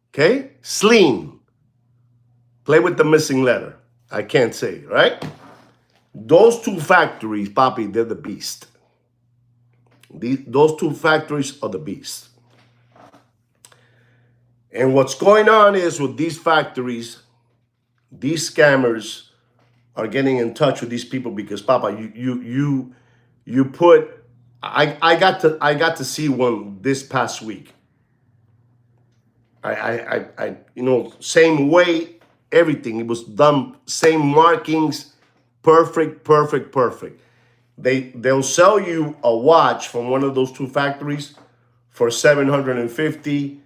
Okay? Sleen. Play with the missing letter. I can't say, right? Those two factories, Poppy, they're the beast. Those two factories are the beast. And what's going on is with these factories, these scammers are getting in touch with these people because, Papa, you put. I got to see one this past week. I same weight, everything. It was done, same markings, perfect. They'll sell you a watch from one of those two factories for $750,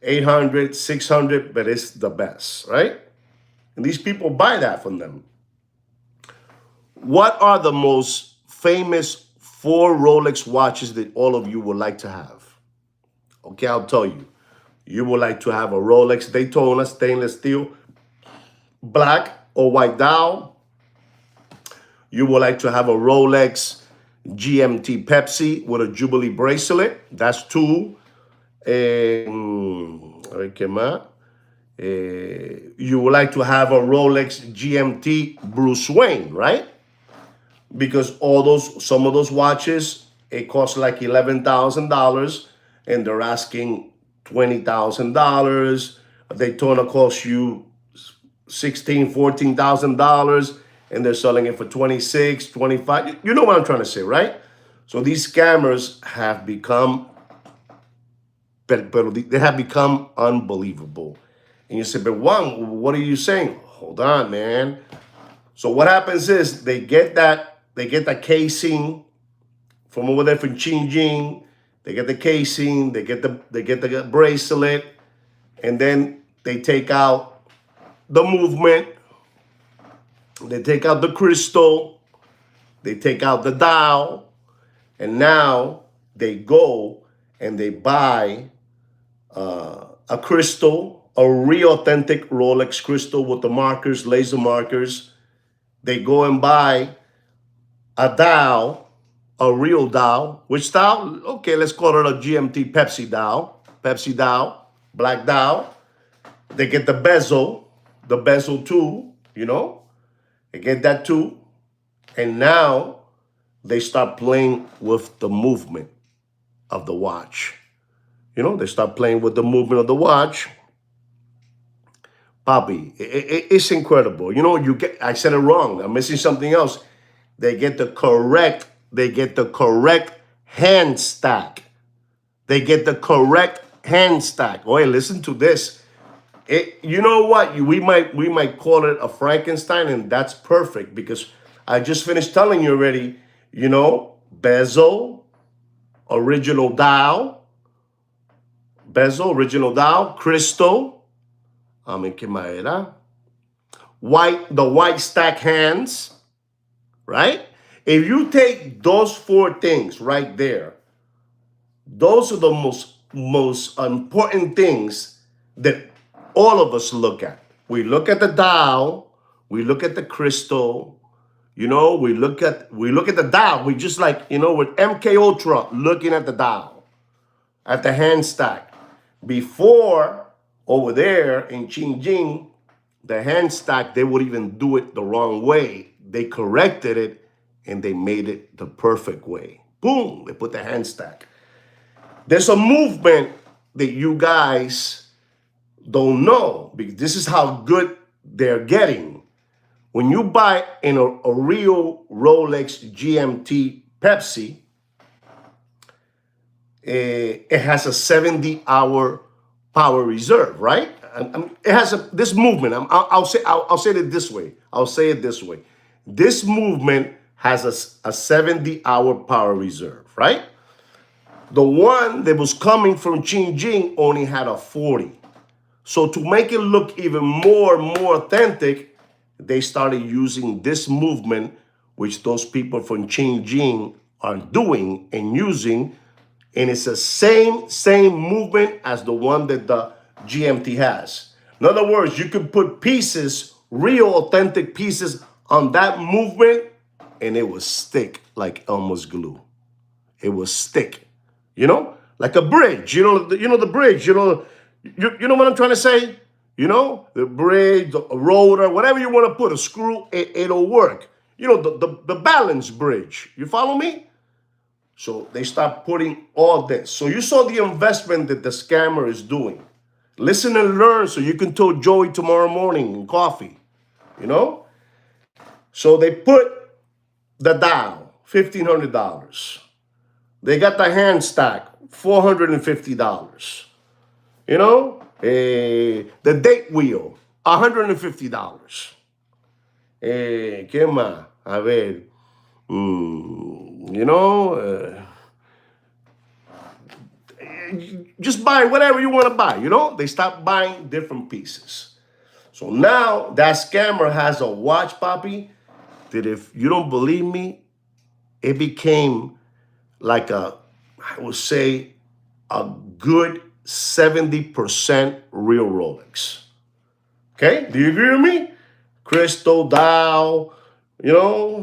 $800, $600, but it's the best, right? And these people buy that from them. What are the most famous 4 Rolex watches that all of you would like to have? Okay, I'll tell you. You would like to have a Rolex Daytona stainless steel, black or white dial. You would like to have a Rolex GMT Pepsi with a Jubilee bracelet. That's 2. You would like to have a Rolex GMT Bruce Wayne, right? Because some of those watches, it costs like $11,000 and they're asking $20,000. Daytona costs you $16,000, $14,000 and they're selling it for $26,000, $25,000. You know what I'm trying to say, right? So these scammers have become, they have become unbelievable. And you say, but Juan, what are you saying? Hold on, man. So what happens is they get that casing from over there from Xinjiang. They get the casing, they get the bracelet, and then they take out the movement, they take out the crystal, they take out the dial, and now they go and they buy a crystal, a real authentic Rolex crystal with the markers, laser markers. They go and buy a dial, a real dial. Which dial? Okay, let's call it a GMT Pepsi dial, black dial. They get the bezel too, They get that too. And now they start playing with the movement of the watch. They start playing with the movement of the watch. Bobby, it's incredible. I said it wrong. I'm missing something else. They get the correct hand stack. They get the correct hand stack. Oh, hey, listen to this. You know what? We might call it a Frankenstein, and that's perfect because I just finished telling you already, bezel, original dial, crystal, the white stack hands, right? If you take those 4 things right there, those are the most important things that all of us look at. We look at the dial, we look at the crystal, we look at the dial. We just with MK Ultra looking at the dial, at the hand stack. Before, over there in Xinjiang, the hand stack, they would even do it the wrong way. They corrected it and they made it the perfect way. Boom, they put the hand stack. There's a movement that you guys don't know because this is how good they're getting. When you buy a real Rolex GMT Pepsi, it has a 70-hour power reserve, right? It has this movement. I'll say it this way. I'll say it this way. This movement has a 70-hour power reserve, right? The one that was coming from Qingjing only had a 40. So to make it look even more authentic, they started using this movement, which those people from Qingjing are doing and using, and it's the same movement as the one that the GMT has. In other words, you could put pieces, real authentic pieces, on that movement, and it would stick like Elmer's glue. It will stick, like a bridge. The bridge. You know what I'm trying to say. The bridge, a rotor, whatever you want to put, a screw, it'll work. The balance bridge. You follow me? So they start putting all this. So you saw the investment that the scammer is doing. Listen and learn so you can tell Joey tomorrow morning in coffee. So they put the dial, $1,500. They got the hand stack, $450. The date wheel, $150. ¿Qué más? A ver, just buy whatever you want to buy. They stop buying different pieces. So now that scammer has a watch, Papi, that if you don't believe me, it became like I would say, a good 70% real Rolex. Okay? Do you agree with me? Crystal, dial, you know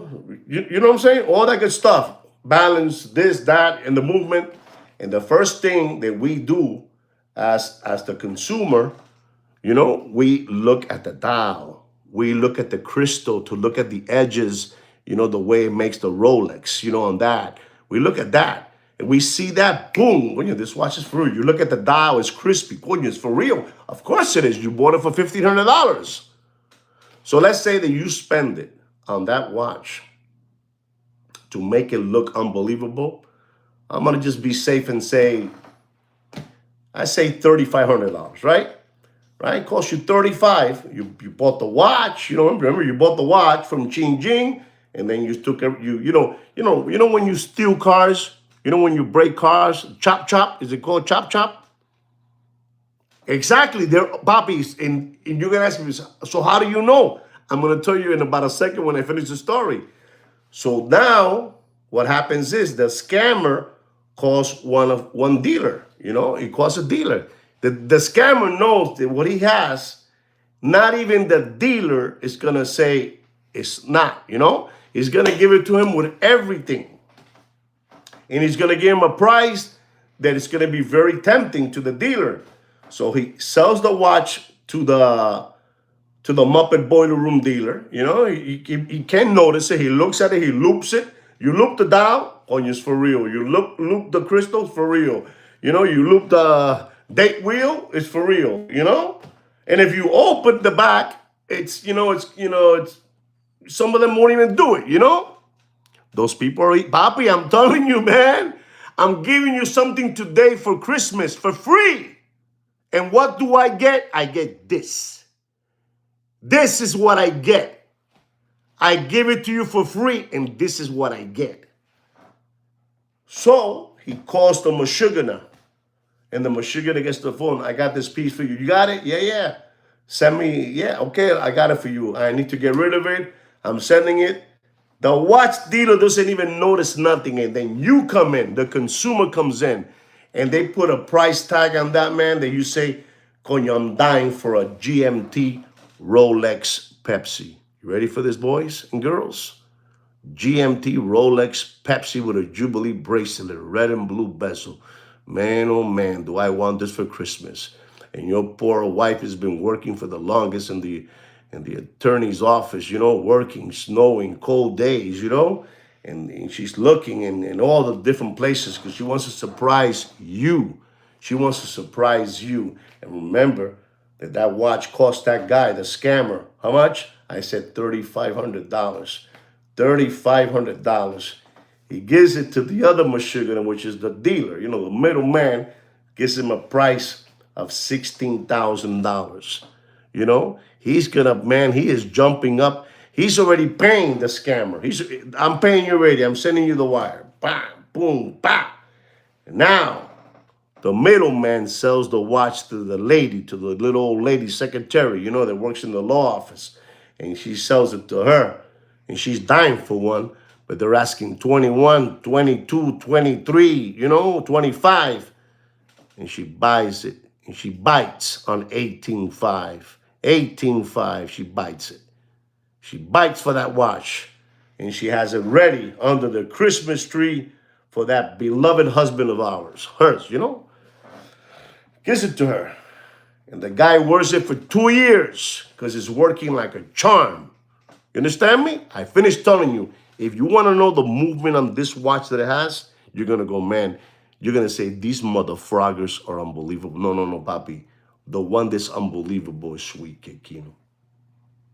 what I'm saying? All that good stuff. Balance, this, that, and the movement. And the first thing that we do as the consumer, we look at the dial. We look at the crystal to look at the edges, the way it makes the Rolex, on that. We look at that. And we see that, boom, this watch is for real. You look at the dial, it's crispy. It's for real. Of course it is. You bought it for $1,500. So let's say that you spend it on that watch to make it look unbelievable. I'm going to just be safe and say, I say $3,500, right? Right? It cost you $35. You bought the watch. Remember you bought the watch from Qingjing, and then you took when you steal cars, when you break cars, chop, is it called chop? Exactly. They're poppies, and you're gonna ask me, so how do you know? I'm gonna tell you in about a second when I finish the story. So now what happens is the scammer calls one dealer. He calls a dealer. The scammer knows that what he has, not even the dealer is gonna say it's not. He's gonna give it to him with everything, and he's gonna give him a price that is gonna be very tempting to the dealer. So he sells the watch to the Muppet Boiler Room dealer. He can't notice it. He looks at it. He loops it. You loop the dial, it's for real. You loop the crystals, for real. You loop the date wheel, it's for real. And if you open the back, it's some of them won't even do it. Those people are, Papi, I'm telling you, man, I'm giving you something today for Christmas for free. And what do I get? I get this. This is what I get. I give it to you for free, and this is what I get. So he calls the Mashugana, and the Mashugana gets the phone. I got this piece for you. You got it? Yeah. Send me, yeah, okay, I got it for you. I need to get rid of it. I'm sending it. The watch dealer doesn't even notice nothing, and then you come in, the consumer comes in, and they put a price tag on that, man, that you say, Coño, I'm dying for a GMT Rolex Pepsi. You ready for this, boys and girls? GMT Rolex Pepsi with a Jubilee bracelet, red and blue bezel. Man, oh man, do I want this for Christmas. And your poor wife has been working for the longest in the attorney's office, working, snowing, cold days, and she's looking in all the different places because she wants to surprise you. She wants to surprise you. And remember that watch cost that guy, the scammer, how much? I said $3,500. $3,500. He gives it to the other Michigan, which is the dealer. You know, the middleman gives him a price of $16,000. You know, he's gonna, man, he is jumping up. He's already paying the scammer. I'm paying you already. I'm sending you the wire. Bam, boom, bam. Now, the middleman sells the watch to the lady, to the little old lady secretary, you know, that works in the law office. And she sells it to her. And she's dying for one, but they're asking 21, 22, 23, you know, 25. And she buys it. And she bites on 18.5. 18.5, she bites it. She bites for that watch. And she has it ready under the Christmas tree for that beloved husband of ours. Hers, you know? Gives it to her. And the guy wears it for 2 years because it's working like a charm. You understand me? I finished telling you. If you want to know the movement on this watch that it has, you're going to go, man, you're going to say, these motherfroggers are unbelievable. No, papi. The one that's unbelievable is Sweet Kikino.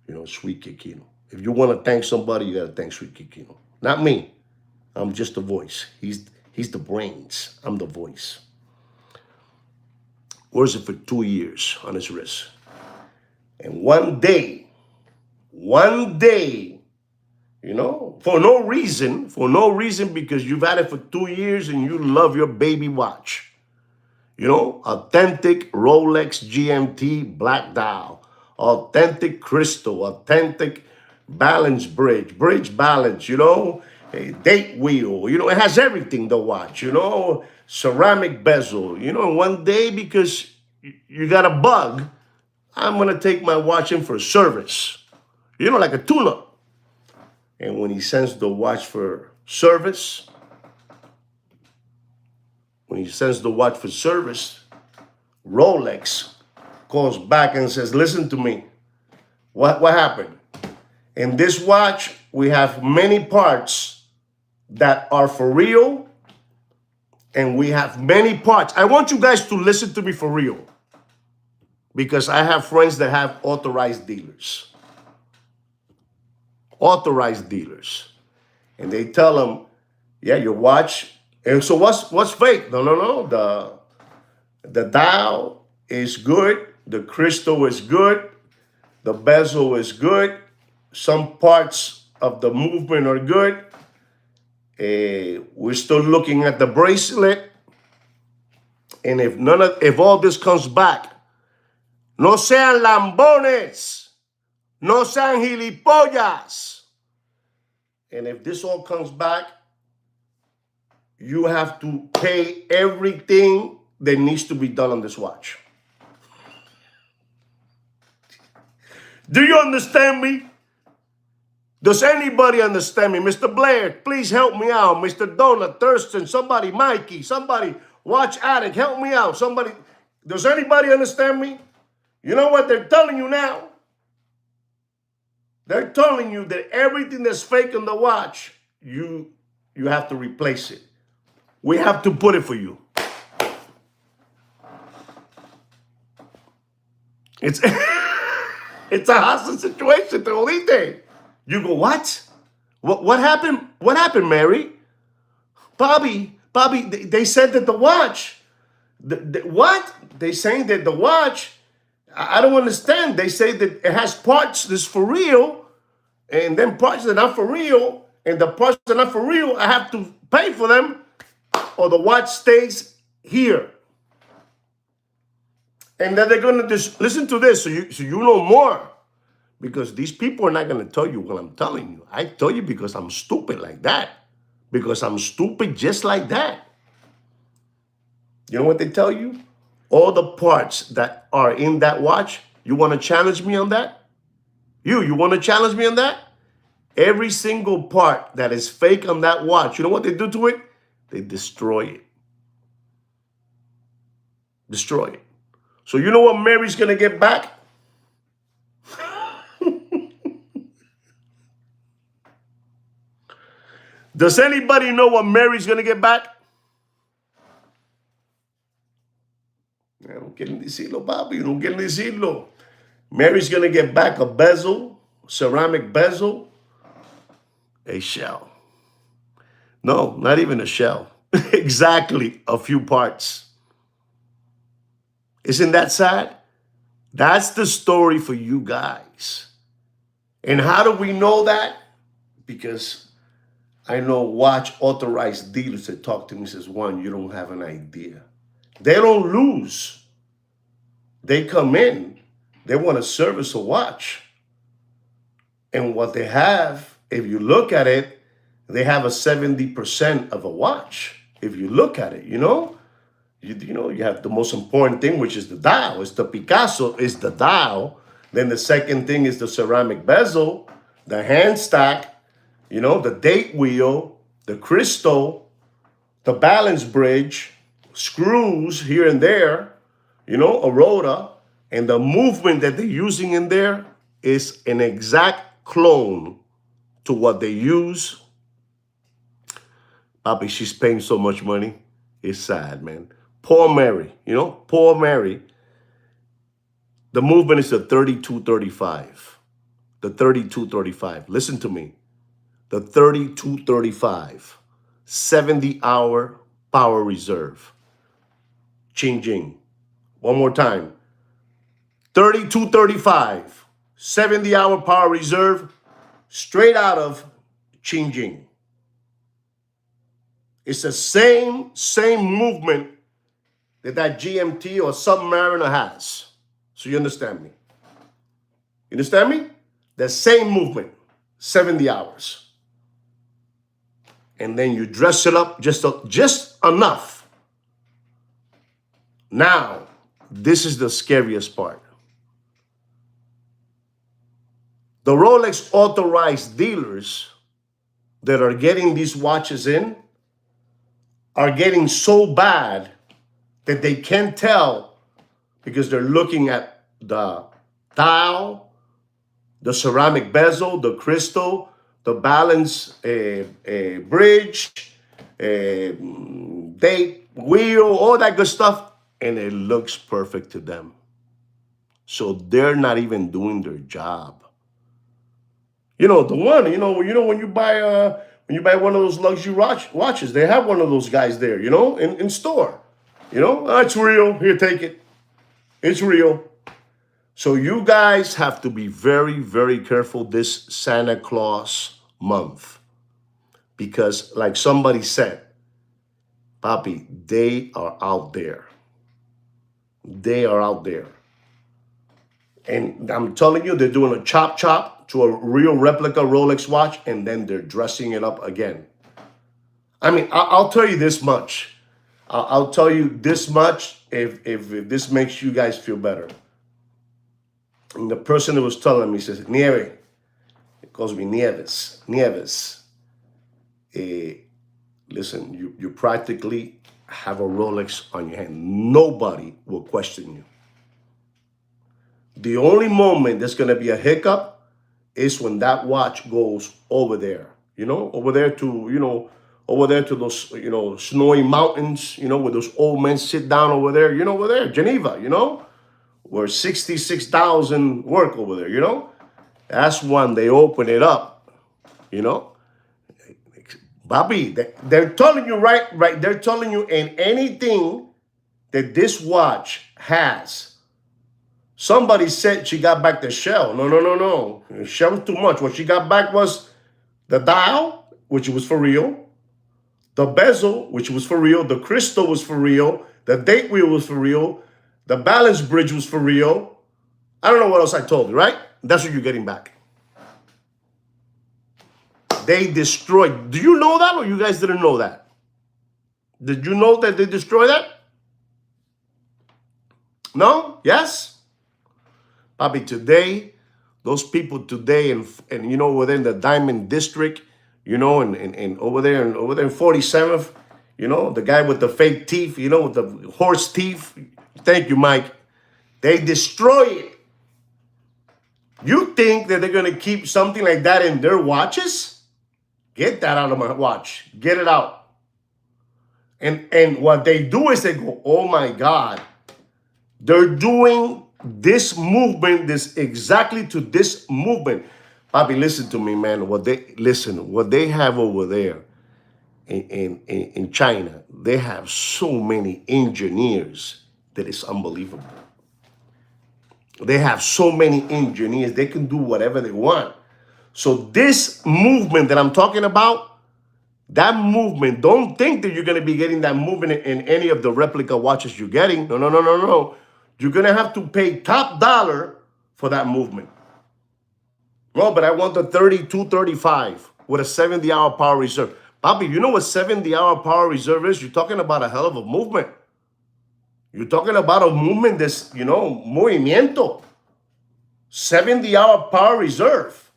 You know, Sweet Kikino. If you want to thank somebody, you got to thank Sweet Kikino. Not me. I'm just the voice. He's the brains. I'm the voice. Wears it for 2 years on his wrist. And one day, you know, for no reason, because you've had it for 2 years and you love your baby watch. You know, authentic Rolex GMT black dial, authentic crystal, authentic balance bridge balance, you know, a date wheel, you know, it has everything, the watch, you know, ceramic bezel, you know. One day, because you got a bug, I'm going to take my watch in for service, you know, like a tune-up. And when he sends the watch for service, Rolex calls back and says, listen to me. What happened? In this watch, we have many parts that are for real, and we have many parts. I want you guys to listen to me for real, because I have friends that have authorized dealers. And they tell them, yeah, your watch. And so what's fake? No. The dial is good. The crystal is good. The bezel is good. Some parts of the movement are good. We're still looking at the bracelet. And if all this comes back, no sean lambones, no sean gilipollas. And if this all comes back, you have to pay everything that needs to be done on this watch. Do you understand me? Does anybody understand me? Mr. Blair, please help me out. Mr. Donut, Thurston, somebody, Mikey, somebody, Watch Addict, help me out. Somebody, does anybody understand me? You know what they're telling you now? They're telling you that everything that's fake in the watch, you have to replace it. We have to put it for you. It's it's a hostage situation, te jodiste. You go, what? What happened? What happened, Mary? Bobby, they said that the watch, what? They saying that the watch, I don't understand. They say that it has parts that's for real, and then parts that are not for real, and the parts that are not for real, I have to pay for them, or the watch stays here. And then they're gonna just listen to this, so you know more, because these people are not gonna tell you what I'm telling you. I tell you because I'm stupid like that, because I'm stupid just like that. You know what they tell you? All the parts that are in that watch. You want to challenge me on that? You want to challenge me on that? Every single part that is fake on that watch, you know what they do to it? They destroy it. Destroy it. So you know what Mary's going to get back? Does anybody know what Mary's going to get back? No quieren decirlo, papi. No quieren decirlo. Mary's going to get back a bezel, ceramic bezel, a shell. No, not even a shell. Exactly a few parts. Isn't that sad? That's the story for you guys. And how do we know that? Because I know watch authorized dealers that talk to me says, one, you don't have an idea. They don't lose. They come in. They want to service a watch. And what they have, if you look at it, they have a 70% of a watch. If you look at it, you have the most important thing, which is the dial. It's the Picasso, is the dial. Then the second thing is the ceramic bezel, the hand stack, the date wheel, the crystal, the balance bridge, screws here and there, a rotor, and the movement that they're using in there is an exact clone to what they use. Papi, she's paying so much money. It's sad, man. Poor Mary, poor Mary. The movement is the 3235. The 3235. Listen to me. The 3235. 70-hour power reserve. Ching Jing. One more time. 3235. 70-hour power reserve. Straight out of Ching Jing. It's the same movement that GMT or Submariner has. So you understand me? You understand me? The same movement, 70 hours. And then you dress it up just enough. Now, this is the scariest part. The Rolex authorized dealers that are getting these watches in are getting so bad that they can't tell because they're looking at the dial, the ceramic bezel, the crystal, the balance bridge, date, wheel, all that good stuff, and it looks perfect to them. So they're not even doing their job. The one, when you buy one of those luxury watches, they have one of those guys there, in store. It's real. Here, take it. It's real. So you guys have to be very, very careful this Santa Claus month. Because like somebody said, Papi, they are out there. They are out there. And I'm telling you, they're doing a chop to a real replica Rolex watch, and then they're dressing it up again. I mean, I'll tell you this much. I'll tell you this much if this makes you guys feel better. And the person that was telling me says, Nieve, it calls me Nieves. Listen, you practically have a Rolex on your hand. Nobody will question you. The only moment there's going to be a hiccup is when that watch goes over there, over there to those, snowy mountains, where those old men sit down over there, over there, Geneva, where 66,000 work over there, That's when they open it up, Bobby, they're telling you right, they're telling you in anything that this watch has. Somebody said she got back the shell. No. The shell was too much. What she got back was the dial, which was for real. The bezel, which was for real. The crystal was for real. The date wheel was for real. The balance bridge was for real. I don't know what else I told you, right? That's what you're getting back. They destroyed. Do you know that, or you guys didn't know that? Did you know that they destroyed that? No? Yes? Papi, today, those people today, and within the Diamond District, and over there in 47th, the guy with the fake teeth, with the horse teeth. Thank you, Mike. They destroy it. You think that they're going to keep something like that in their watches? Get that out of my watch. Get it out. And what they do is they go, oh my God. They're doing this movement, exactly to this movement. Papi, listen to me, man. What they have over there in China, they have so many engineers that it's unbelievable. They have so many engineers, they can do whatever they want. So this movement that I'm talking about, that movement, don't think that you're going to be getting that movement in any of the replica watches you're getting. No, no, no, no, no. You're going to have to pay top dollar for that movement. No, but I want the 3235 with a 70-hour power reserve. Bobby, you know what 70-hour power reserve is? You're talking about a hell of a movement. You're talking about a movement that's, movimiento. 70-hour power reserve.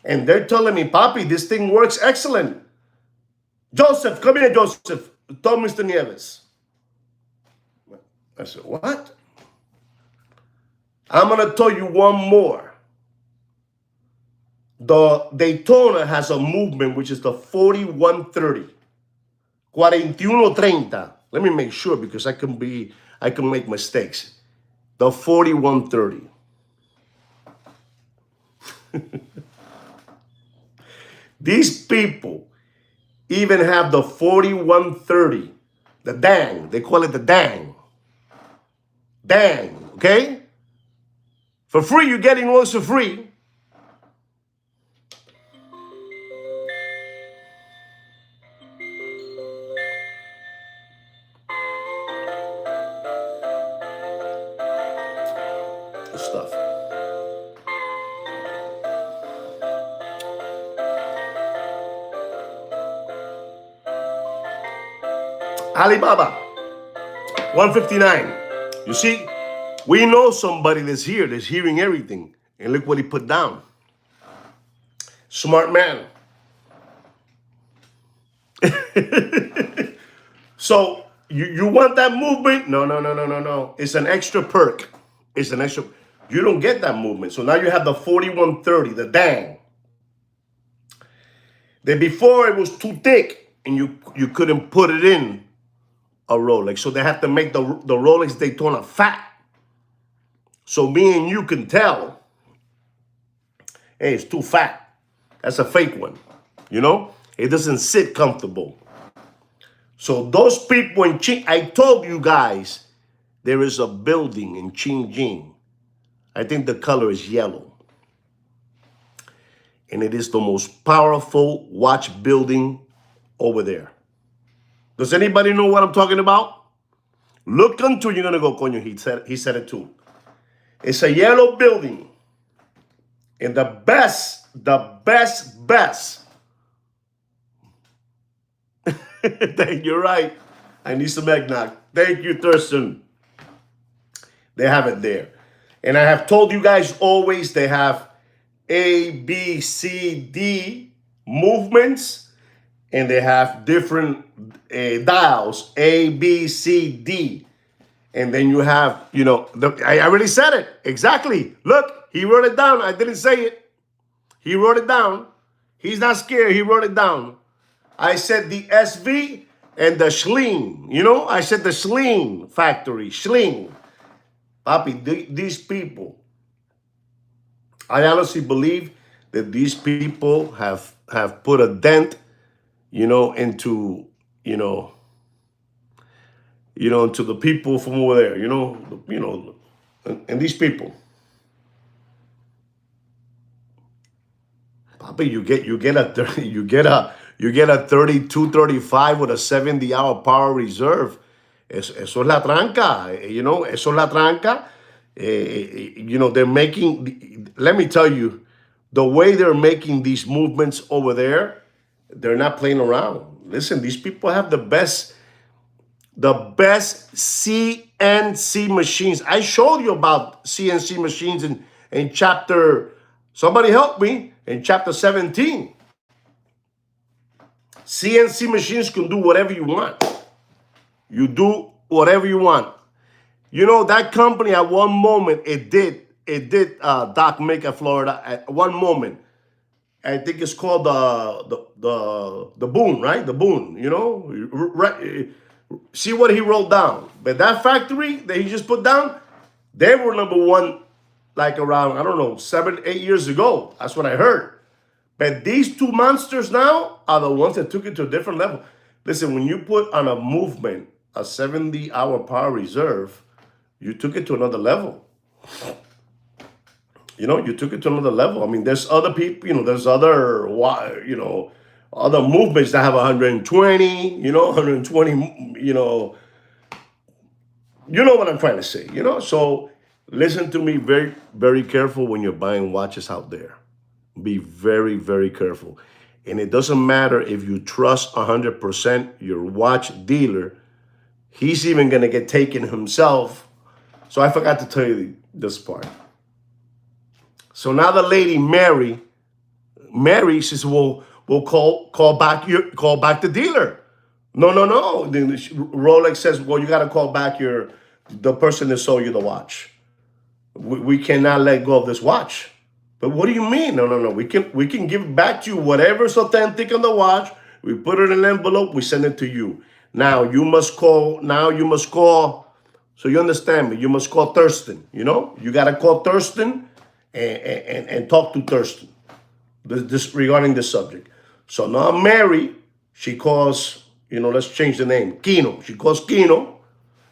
And they're telling me, Papi, this thing works excellent. Joseph, come here, Joseph. Tell Mr. Nieves. I said, what? I'm going to tell you one more. The Daytona has a movement, which is the 4130. 4130. Let me make sure because I can make mistakes. The 4130. These people even have the 4130. The dang. They call it the dang. Dang. Okay? For free, you're getting oils for free. Stuff. Alibaba, 159. You see, we know somebody that's here, that's hearing everything. And look what he put down. Smart man. So you want that movement? No, no, no, no, no, no. It's an extra perk. It's an extra. You don't get that movement. So now you have the 4130, the dang. Then before it was too thick and you couldn't put it in a Rolex. So they have to make the Rolex Daytona fat. So me and you can tell, hey, it's too fat. That's a fake one. It doesn't sit comfortable. So those people in I told you guys, there is a building in Xinjiang. I think the color is yellow. And it is the most powerful watch building over there. Does anybody know what I'm talking about? Look into it, you're going to go, coño, he said it too. It's a yellow building. And the best. You're right. I need some eggnog. Thank you, Thurston. They have it there. And I have told you guys always they have A, B, C, D movements. And they have different dials, A, B, C, D. And then you have, I already said it. Exactly. Look, he wrote it down. I didn't say it. He wrote it down. He's not scared. He wrote it down. I said the SV and the Schling. I said the Schling factory. Schling. Papi, these people, I honestly believe that these people have put a dent, into, into the people from over there, and these people. Papi, you get a 3235 with a 70-hour power reserve. Eso es la tranca, eso es la tranca. They're making, let me tell you, the way they're making these movements over there, they're not playing around. Listen, these people have the best CNC machines. I showed you about CNC machines in chapter, somebody help me, in chapter 17. CNC machines can do whatever you want. You do whatever you want. That company at one moment, it did Doc Maker, Florida, at one moment. I think it's called the Boone, right? The Boone, right? See what he wrote down. But that factory that he just put down, they were number one, like around, I don't know, 7, 8 years ago. That's what I heard. But these two monsters now are the ones that took it to a different level. Listen, when you put on a movement a 70-hour power reserve, you took it to another level. You took it to another level. I mean, there's other people, there's other, other movements that have 120, 120, you know what I'm trying to say, So listen to me very, very careful when you're buying watches out there. Be very, very careful. And it doesn't matter if you trust 100% your watch dealer. He's even going to get taken himself. So I forgot to tell you this part. So now the lady, Mary says, well, we'll call back the dealer. No. Then Rolex says, well, you got to call back the person that sold you the watch. We cannot let go of this watch. But what do you mean? No. We can give back to you whatever's authentic on the watch. We put it in an envelope. We send it to you. Now you must call. So you understand me? You must call Thurston. You got to call Thurston and talk to Thurston this regarding this subject. So now Mary, she calls. Let's change the name. Kino. She calls Kino.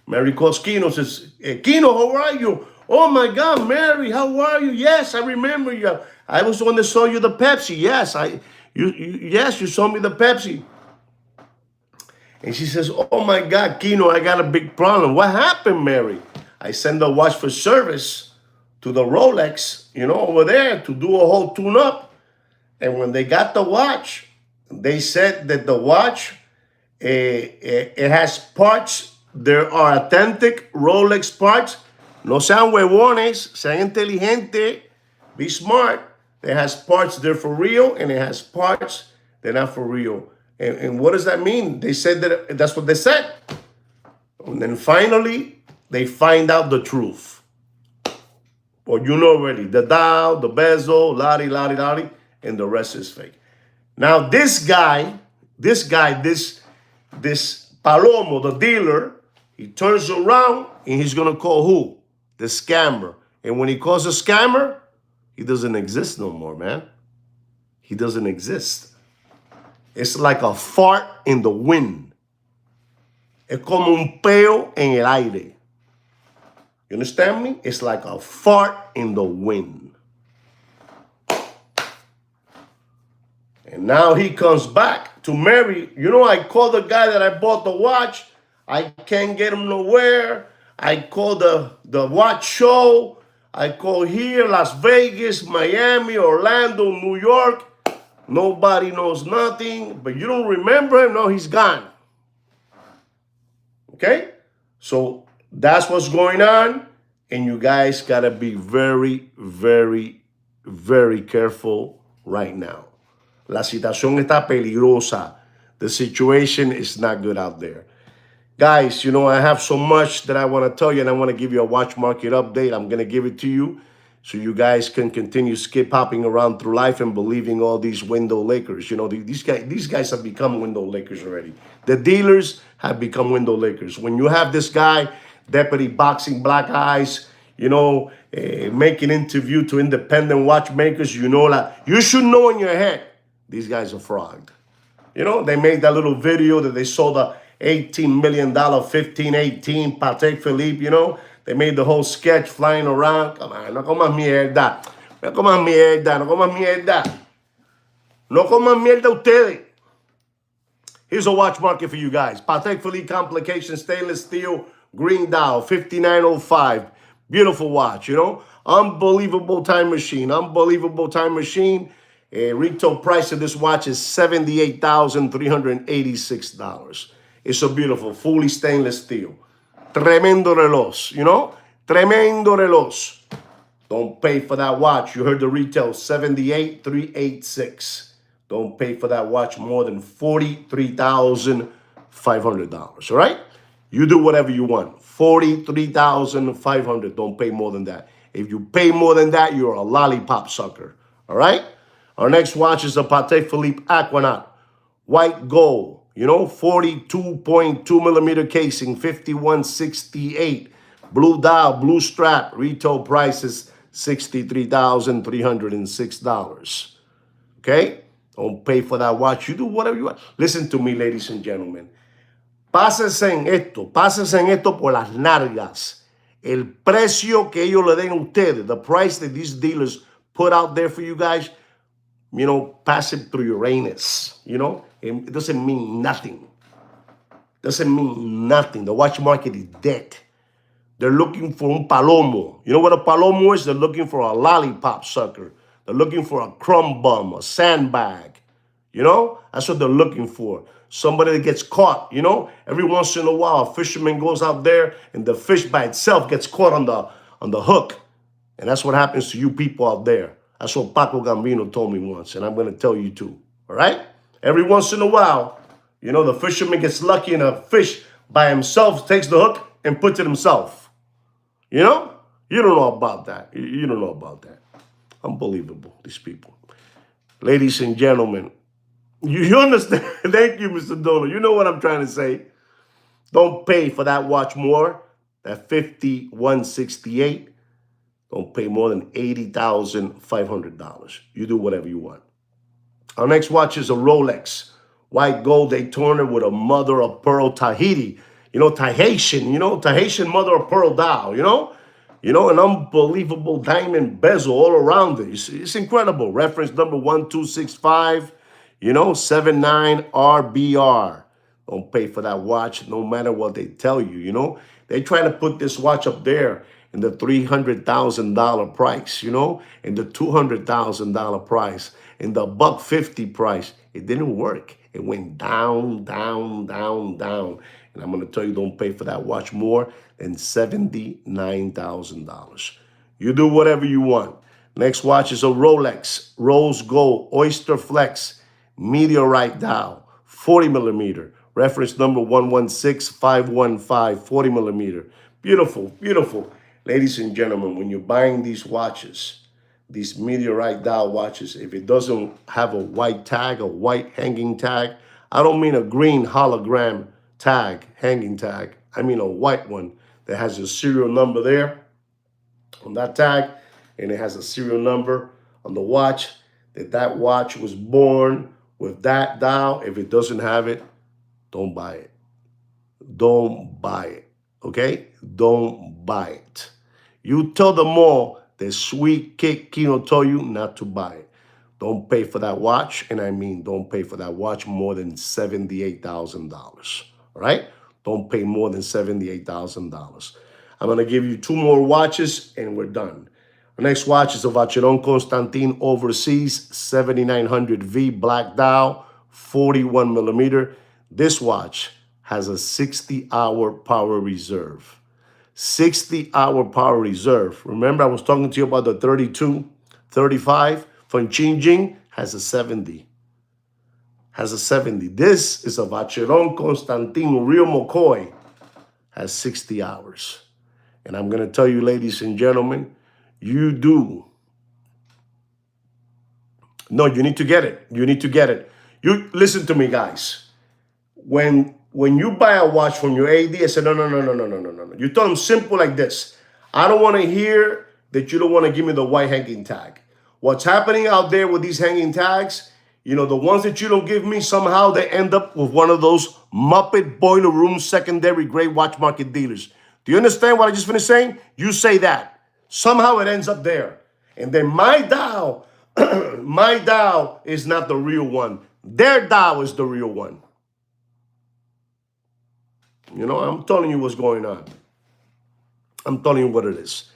Mary calls Kino. Says, hey, Kino, how are you? Oh my God, Mary, how are you? Yes, I remember you. I was the one that sold you the Pepsi. Yes, you sold me the Pepsi. And she says, oh my God, Kino, I got a big problem. What happened, Mary? I sent the watch for service to the Rolex, over there to do a whole tune-up. And when they got the watch, they said that the watch, it has parts. There are authentic Rolex parts. No sean huevones, sean inteligente, be smart. It has parts that are for real, and it has parts that are not for real. And what does that mean? They said that's what they said. And then finally, they find out the truth. Well, already, the dial, the bezel, lottie, and the rest is fake. Now, this Palomo, the dealer, he turns around and he's going to call who? The scammer. And when he calls a scammer, he doesn't exist no more, man. He doesn't exist. It's like a fart in the wind. Es como un peo en el aire. You understand me? It's like a fart in the wind. And now he comes back to Mary. I called the guy that I bought the watch. I can't get him nowhere. I called the watch show. I called here, Las Vegas, Miami, Orlando, New York. Nobody knows nothing. But you don't remember him? No, he's gone. Okay? So that's what's going on. And you guys got to be very, very, very careful right now. La situación está peligrosa. The situation is not good out there. Guys, I have so much that I want to tell you, and I want to give you a watch market update. I'm going to give it to you so you guys can continue skip hopping around through life and believing all these window Lakers. These guys have become window Lakers already. The dealers have become window Lakers. When you have this guy, Deputy Boxing Black Eyes, making interview to independent watchmakers, you should know in your head, these guys are fraud. They made that little video that they sold a $18 million 1518 Patek Philippe, They made the whole sketch flying around. Come on, no comas mierda. No comas mierda, no comas mierda. No comas mierda ustedes. Here's a watch market for you guys. Patek Philippe Complication Stainless Steel Green Dial 5905. Beautiful watch, Unbelievable time machine. Unbelievable time machine. Retail price of this watch is $78,386. It's a beautiful, fully stainless steel. Tremendo reloj, Tremendo reloj. Don't pay for that watch. You heard the retail, $78,386. Don't pay for that watch more than $43,500, all right? You do whatever you want. $43,500. Don't pay more than that. If you pay more than that, you're a lollipop sucker, all right? Our next watch is the Patek Philippe Aquanaut. White gold. 42.2 millimeter casing, 5168. Blue dial, blue strap. Retail price is $63,306. Okay? Don't pay for that watch. You do whatever you want. Listen to me, ladies and gentlemen. Pásense en esto por las largas. El precio que ellos le den a ustedes, the price that these dealers put out there for you guys, pass it through Uranus. It doesn't mean nothing. Doesn't mean nothing. The watch market is dead. They're looking for un palomo. You know what a palomo is? They're looking for a lollipop sucker. They're looking for a crumb bum, a sandbag. That's what they're looking for. Somebody that gets caught. Every once in a while, a fisherman goes out there and the fish by itself gets caught on the hook. And that's what happens to you people out there. That's what Paco Gambino told me once, and I'm going to tell you too. All right? Every once in a while, the fisherman gets lucky and a fish by himself takes the hook and puts it himself. You don't know about that. You don't know about that. Unbelievable, these people. Ladies and gentlemen, you understand? Thank you, Mr. Dono. You know what I'm trying to say. Don't pay for that watch more. That $51.68. Don't pay more than $80,500. You do whatever you want. Our next watch is a Rolex. White gold Daytona with a mother of pearl Tahiti. Tahitian mother of pearl dial, an unbelievable diamond bezel all around it. It's incredible. Reference number 1265, 79 RBR. Don't pay for that watch no matter what they tell you, They try to put this watch up there in the $300,000 price, in the $200,000 price, in the $150 price. It didn't work. It went down, down, down, down. And I'm going to tell you, don't pay for that watch more than $79,000. You do whatever you want. Next watch is a Rolex, rose gold, oyster flex, meteorite dial, 40 millimeter. Reference number 116515, 40 millimeter. Beautiful, beautiful. Ladies and gentlemen, when you're buying these watches, these meteorite dial watches, if it doesn't have a white tag, a white hanging tag, I don't mean a green hologram tag, hanging tag. I mean a white one that has a serial number there on that tag, and it has a serial number on the watch, that watch was born with that dial. If it doesn't have it, don't buy it. Don't buy it, okay? Don't buy it. You tell them all that Sweet Kick Kino told you not to buy it. Don't pay for that watch, and I mean don't pay for that watch more than $78,000, all right? Don't pay more than $78,000. I'm going to give you two more watches, and we're done. The next watch is a Vacheron Constantin Overseas 7900V black dial, 41 millimeter. This watch has a 60-hour power reserve. 60-hour power reserve. Remember, I was talking to you about the 32, 35 from Xinjiang, has a 70. Has a 70. This is a Vacheron Constantin Real McCoy, has 60 hours. And I'm going to tell you, ladies and gentlemen, you do. No, you need to get it. You need to get it. You listen to me, guys. When you buy a watch from your AD, I said, no. You tell them simple like this. I don't want to hear that you don't want to give me the white hanging tag. What's happening out there with these hanging tags, the ones that you don't give me, somehow they end up with one of those Muppet boiler room secondary grade watch market dealers. Do you understand what I just finished saying? You say that. Somehow it ends up there. And then my dial is not the real one. Their dial is the real one. I'm telling you what's going on. I'm telling you what it is.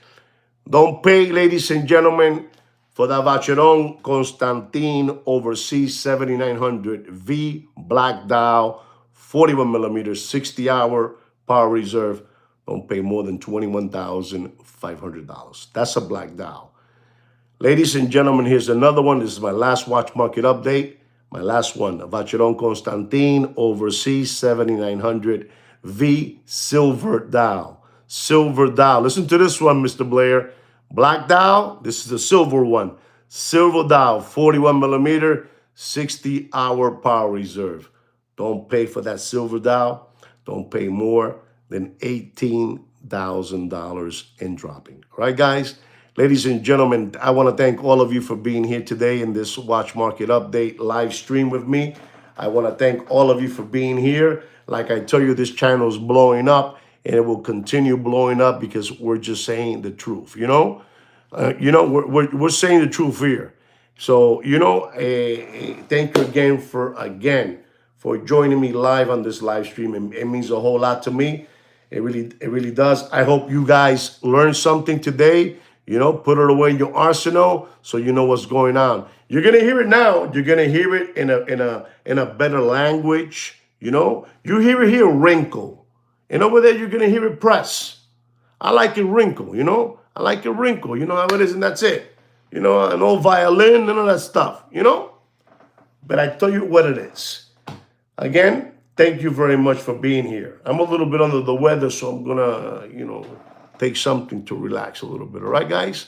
Don't pay, ladies and gentlemen, for the Vacheron Constantin Overseas 7900V black dial, 41 millimeters, 60-hour power reserve. Don't pay more than $21,500. That's a black dial. Ladies and gentlemen, here's another one. This is my last watch market update. My last one, a Vacheron Constantin Overseas 7900V silver dial. Silver dial. Listen to this one, Mr. Blair. Black dial, this is the silver one. Silver dial, 41 millimeter, 60-hour power reserve. Don't pay for that silver dial. Don't pay more than $18,000 and dropping. All right, guys? Ladies and gentlemen, I want to thank all of you for being here today in this Watch Market Update live stream with me. I want to thank all of you for being here. Like I tell you, this channel is blowing up and it will continue blowing up because we're just saying the truth, we're saying the truth here. So, thank you again for joining me live on this live stream. It means a whole lot to me. It really does. I hope you guys learned something today. Put it away in your arsenal so you know what's going on. You're gonna hear it now. You're gonna hear it in a better language. You hear it here wrinkle, and over there you're gonna hear it press. I like it wrinkle. I like it wrinkle. You know how it is, and that's it. An old violin, none of that stuff. But I tell you what it is. Again, thank you very much for being here. I'm a little bit under the weather, so I'm gonna, take something to relax a little bit. All right, guys?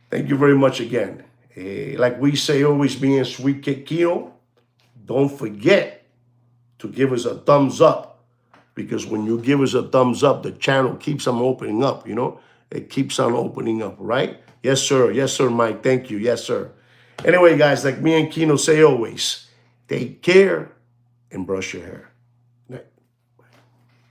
Thank you very much again. Like we say, always being sweet Kino, don't forget to give us a thumbs up, because when you give us a thumbs up, the channel keeps on opening up, It keeps on opening up, right? Yes, sir. Yes, sir, Mike. Thank you. Yes, sir. Anyway, guys, like me and Kino say always, take care and brush your hair.